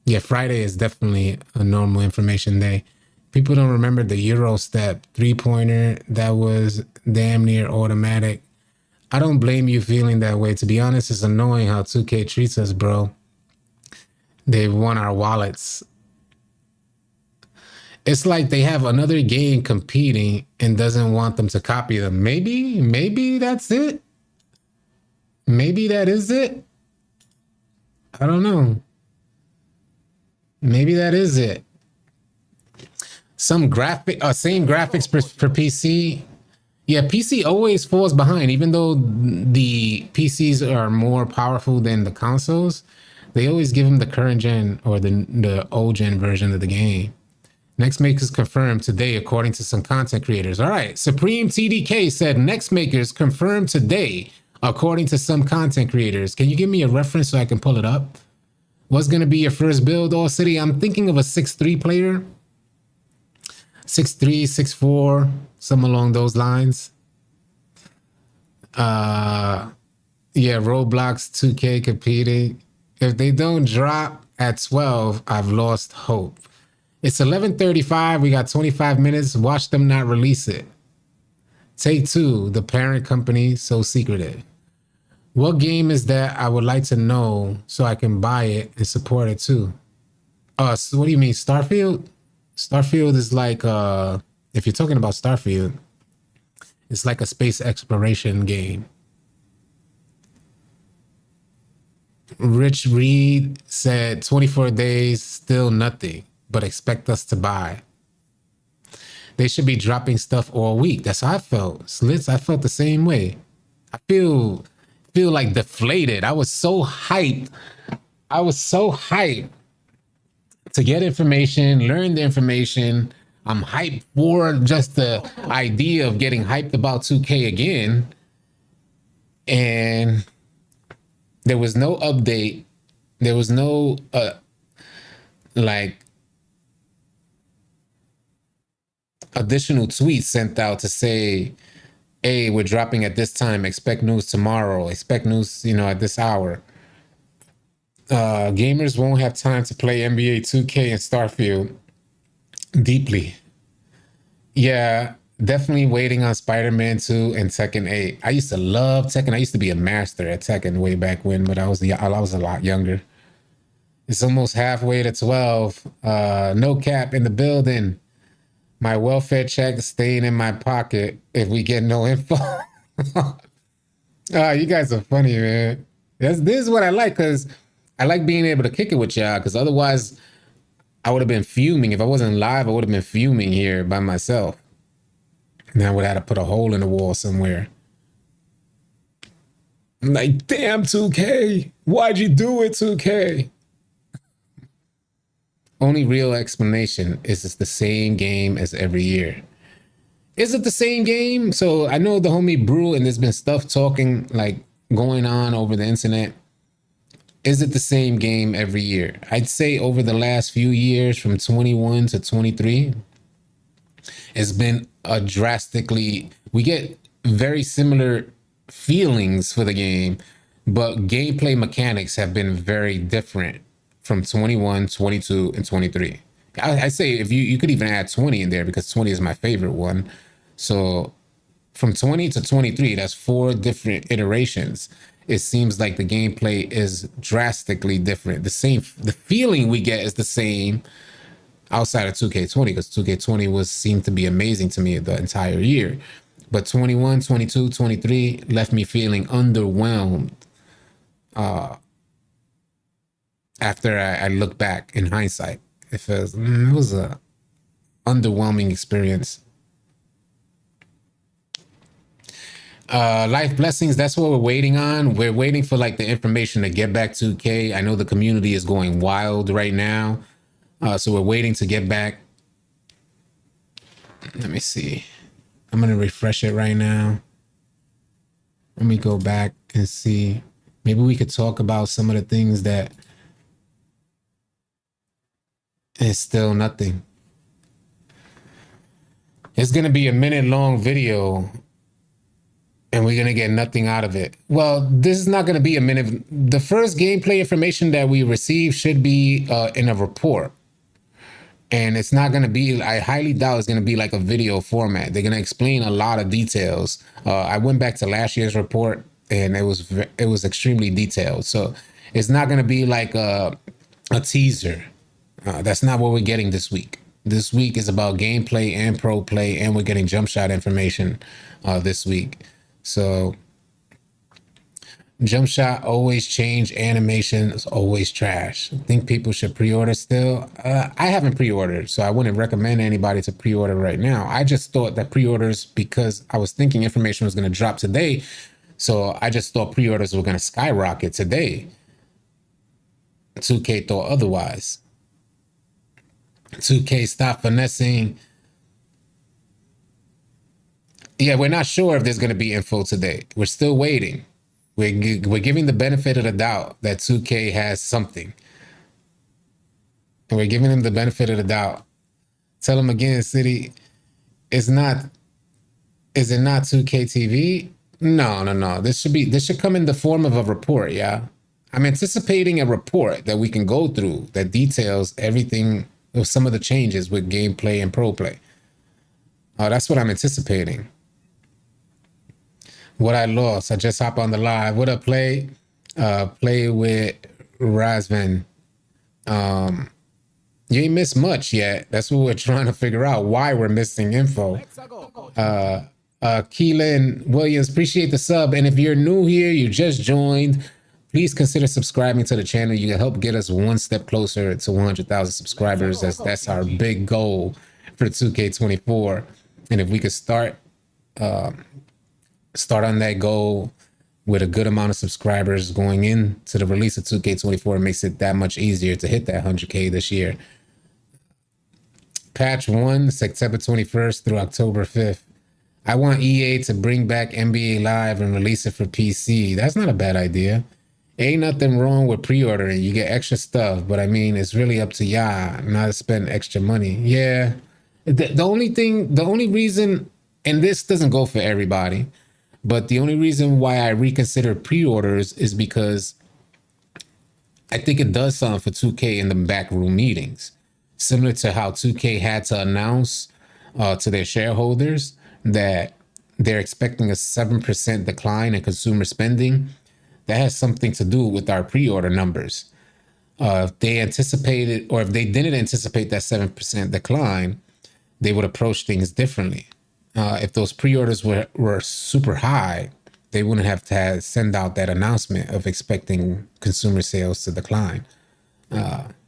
Yeah, Friday is definitely a normal information day. People don't remember the Euro step 3-pointer that was damn near automatic. I don't blame you feeling that way. To be honest, it's annoying how 2K treats us, bro. They've won our wallets. It's like they have another game competing and doesn't want them to copy them. Maybe that's it. Maybe that is it. I don't know. Maybe that is it. Some same graphics for PC. Yeah, PC always falls behind, even though the PCs are more powerful than the consoles. They always give them the current gen or the old gen version of the game. Next Makers confirmed today, according to some content creators. All right, Supreme TDK said Next Makers confirmed today, according to some content creators. Can you give me a reference so I can pull it up? What's going to be your first build, All City? I'm thinking of a 6'3 player. 6'3, 6'4, something along those lines. Yeah, Roblox 2K competing. If they don't drop at 12, I've lost hope. It's 11:35. We got 25 minutes. Watch them not release it. Take Two, the parent company, so secretive. What game is that? I would like to know so I can buy it and support it too. So what do you mean, Starfield? Starfield is like if you're talking about Starfield, it's like a space exploration game. Rich Reed said 24 days, still nothing, but expect us to buy. They should be dropping stuff all week. That's how I felt. Slits, I felt the same way. I feel like deflated. I was so hyped. I was so hyped to get information, learn the information. I'm hyped for just the idea of getting hyped about 2K again. And there was no update. There was no like additional tweets sent out to say, hey, we're dropping at this time, expect news tomorrow, expect news, at this hour. Gamers won't have time to play NBA 2K and Starfield deeply. Yeah, definitely waiting on Spider-Man 2 and Tekken 8. I used to love Tekken. I used to be a master at Tekken way back when, but I was a lot younger. It's almost halfway to 12. No cap in the building. My welfare check staying in my pocket if we get no info. You guys are funny, man. This is what I like, because I like being able to kick it with y'all, because otherwise I would have been fuming. If I wasn't live, I would have been fuming here by myself. And I would have had to put a hole in the wall somewhere. I'm like, damn, 2K. Why'd you do it, 2K? Only real explanation is it's the same game as every year. Is it the same game? So I know the homie Brew, and there's been stuff talking, like, going on over the internet. Is it the same game every year? I'd say over the last few years, from 21 to 23, it's been a drastically, we get very similar feelings for the game, but gameplay mechanics have been very different from 21, 22, and 23. I say if you could even add 20 in there, because 20 is my favorite one. So from 20 to 23, that's 4 different iterations. It seems like the gameplay is drastically different. The feeling we get is the same outside of 2K20, because 2K20 seemed to be amazing to me the entire year. But 21, 22, 23 left me feeling underwhelmed. After I look back in hindsight, it was a underwhelming experience. Life blessings, that's what we're waiting on. We're waiting for like the information to get back to 2K. I know the community is going wild right now. So we're waiting to get back. Let me see. I'm going to refresh it right now. Let me go back and see. Maybe we could talk about some of the things that is still nothing. It's going to be a minute-long video, and we're going to get nothing out of it. Well, this is not going to be a minute. The first gameplay information that we receive should be in a report. And it's not going to be, I highly doubt it's going to be like a video format. They're going to explain a lot of details. I went back to last year's report, and it was extremely detailed. So it's not going to be like a teaser. That's not what we're getting this week. This week is about gameplay and pro play, and we're getting jump shot information this week. So jump shot always change, animation is always trash. I think people should pre-order still. I haven't pre-ordered, so I wouldn't recommend anybody to pre-order right now. I just thought that pre-orders, because I was thinking information was going to drop today, so I just thought pre-orders were going to skyrocket today. 2K thought otherwise. 2K, stop finessing. Yeah, we're not sure if there's going to be info today. We're still waiting. We're giving the benefit of the doubt that 2K has something. And we're giving them the benefit of the doubt. Tell them again, City, is it not 2K TV? No. This should come in the form of a report, yeah. I'm anticipating a report that we can go through that details everything, of some of the changes with gameplay and pro play. That's what I'm anticipating. What I lost, I just hop on the live. What up, play? Play with Razvan. You ain't missed much yet. That's what we're trying to figure out, why we're missing info. Keelan Williams, appreciate the sub. And if you're new here, you just joined, please consider subscribing to the channel. You can help get us one step closer to 100,000 subscribers. That's our big goal for 2K24. And if we could start on that goal with a good amount of subscribers going into the release of 2K24, it makes it that much easier to hit that 100K this year. Patch 1, September 21st through October 5th. I want EA to bring back NBA Live and release it for PC. That's not a bad idea. Ain't nothing wrong with pre-ordering. You get extra stuff, but I mean, it's really up to y'all not to spend extra money. Yeah. The only reason, and this doesn't go for everybody, but the only reason why I reconsider pre-orders is because I think it does something for 2K in the backroom meetings. Similar to how 2K had to announce to their shareholders that they're expecting a 7% decline in consumer spending. That has something to do with our pre-order numbers. If they anticipated, or if they didn't anticipate that 7% decline, they would approach things differently. If those pre-orders were super high, they wouldn't have to send out that announcement of expecting consumer sales to decline.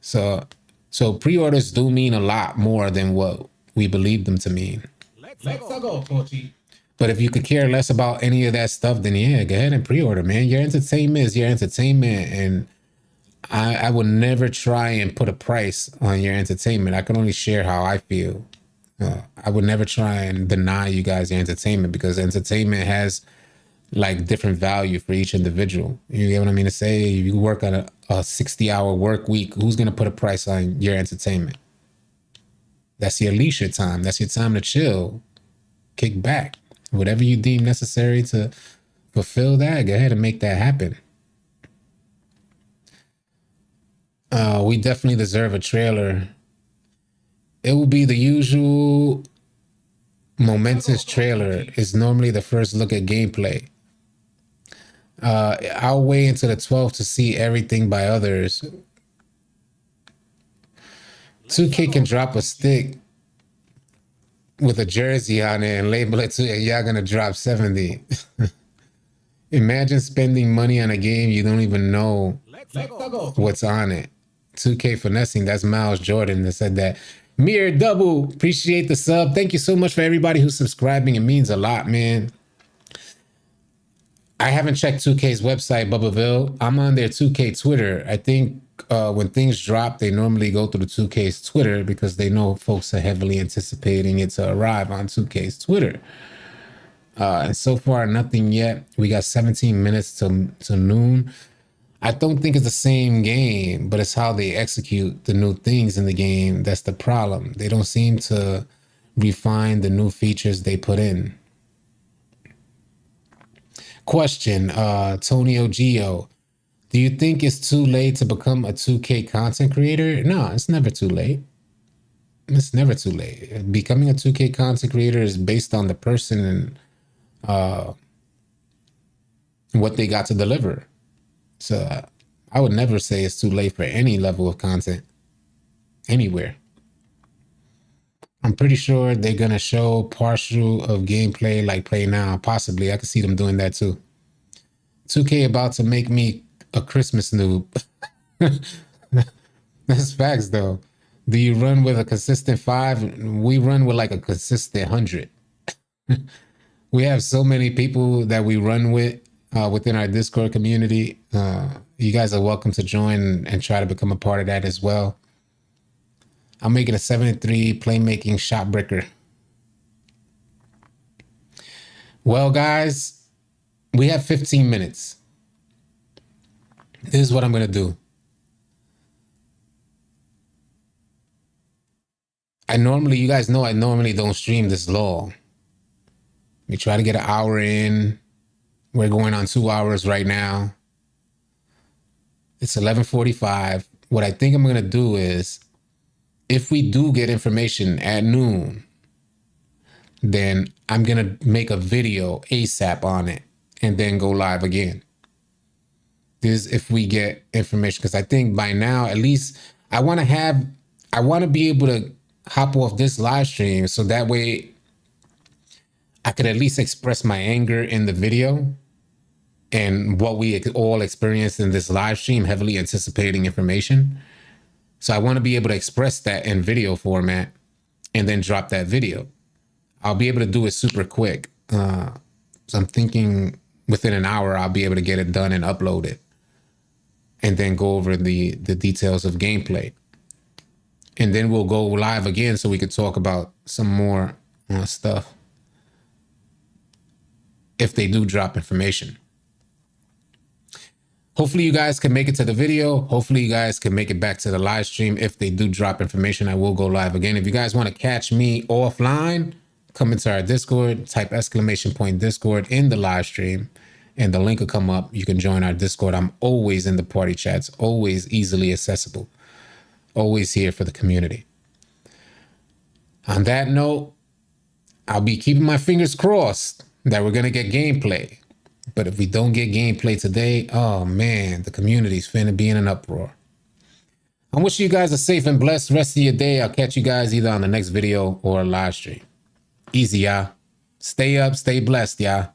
So pre-orders do mean a lot more than what we believe them to mean. Let's go, Coachy. But if you could care less about any of that stuff, then yeah, go ahead and pre-order, man. Your entertainment is your entertainment, and I would never try and put a price on your entertainment. I can only share how I feel. I would never try and deny you guys your entertainment, because entertainment has like different value for each individual. You get what I mean to say? You work on a 60-hour work week. Who's going to put a price on your entertainment? That's your leisure time. That's your time to chill, kick back. Whatever you deem necessary to fulfill that, go ahead and make that happen. We definitely deserve a trailer. It will be the usual momentous trailer. It's normally the first look at gameplay. I'll wait until the 12th to see everything by others. 2K can drop a stick with a jersey on it and label it to you, y'all gonna drop 70. Imagine spending money on a game you don't even know what's on it. 2K finessing. That's Miles Jordan that said that. Mir Double, appreciate the sub. Thank you so much for everybody who's subscribing. It means a lot, man. I haven't checked 2K's website, Bubbaville. I'm on their 2K Twitter. I think when things drop, they normally go through the 2K's Twitter because they know folks are heavily anticipating it to arrive on 2K's Twitter. And so far, nothing yet. We got 17 minutes to noon. I don't think it's the same game, but it's how they execute the new things in the game. That's the problem. They don't seem to refine the new features they put in. Question, Tonio Gio. Do you think it's too late to become a 2K content creator? No, it's never too late. It's never too late. Becoming a 2K content creator is based on the person and what they got to deliver. So I would never say it's too late for any level of content anywhere. I'm pretty sure they're going to show partial of gameplay like Play Now. Possibly. I could see them doing that too. 2K about to make me a Christmas noob. That's facts though. Do you run with a consistent 5? We run with like a consistent 100. We have so many people that we run with within our Discord community. You guys are welcome to join and try to become a part of that as well. I'm making a 7-3 playmaking shot breaker. Well, guys, we have 15 minutes. This is what I'm going to do. You guys know I normally don't stream this long. We try to get an hour in. We're going on 2 hours right now. It's 11:45. What I think I'm going to do is, if we do get information at noon, then I'm going to make a video ASAP on it and then go live again. This is if we get information, because I think by now, at least I want to have I want to be able to hop off this live stream so that way I could at least express my anger in the video and what we all experienced in this live stream, heavily anticipating information. So I want to be able to express that in video format and then drop that video. I'll be able to do it super quick. So I'm thinking within an hour, I'll be able to get it done and upload it. And then go over the details of gameplay. And then we'll go live again so we could talk about some more stuff if they do drop information. Hopefully you guys can make it to the video. Hopefully you guys can make it back to the live stream. If they do drop information, I will go live again. If you guys want to catch me offline, come into our Discord, type !Discord in the live stream, and the link will come up. You can join our Discord. I'm always in the party chats, always easily accessible, always here for the community. On that note, I'll be keeping my fingers crossed that we're going to get gameplay. But if we don't get gameplay today, oh man, the community's finna be in an uproar. I'm wishing you guys a safe and blessed rest of your day. I'll catch you guys either on the next video or a live stream. Easy, y'all. Stay up, stay blessed, y'all.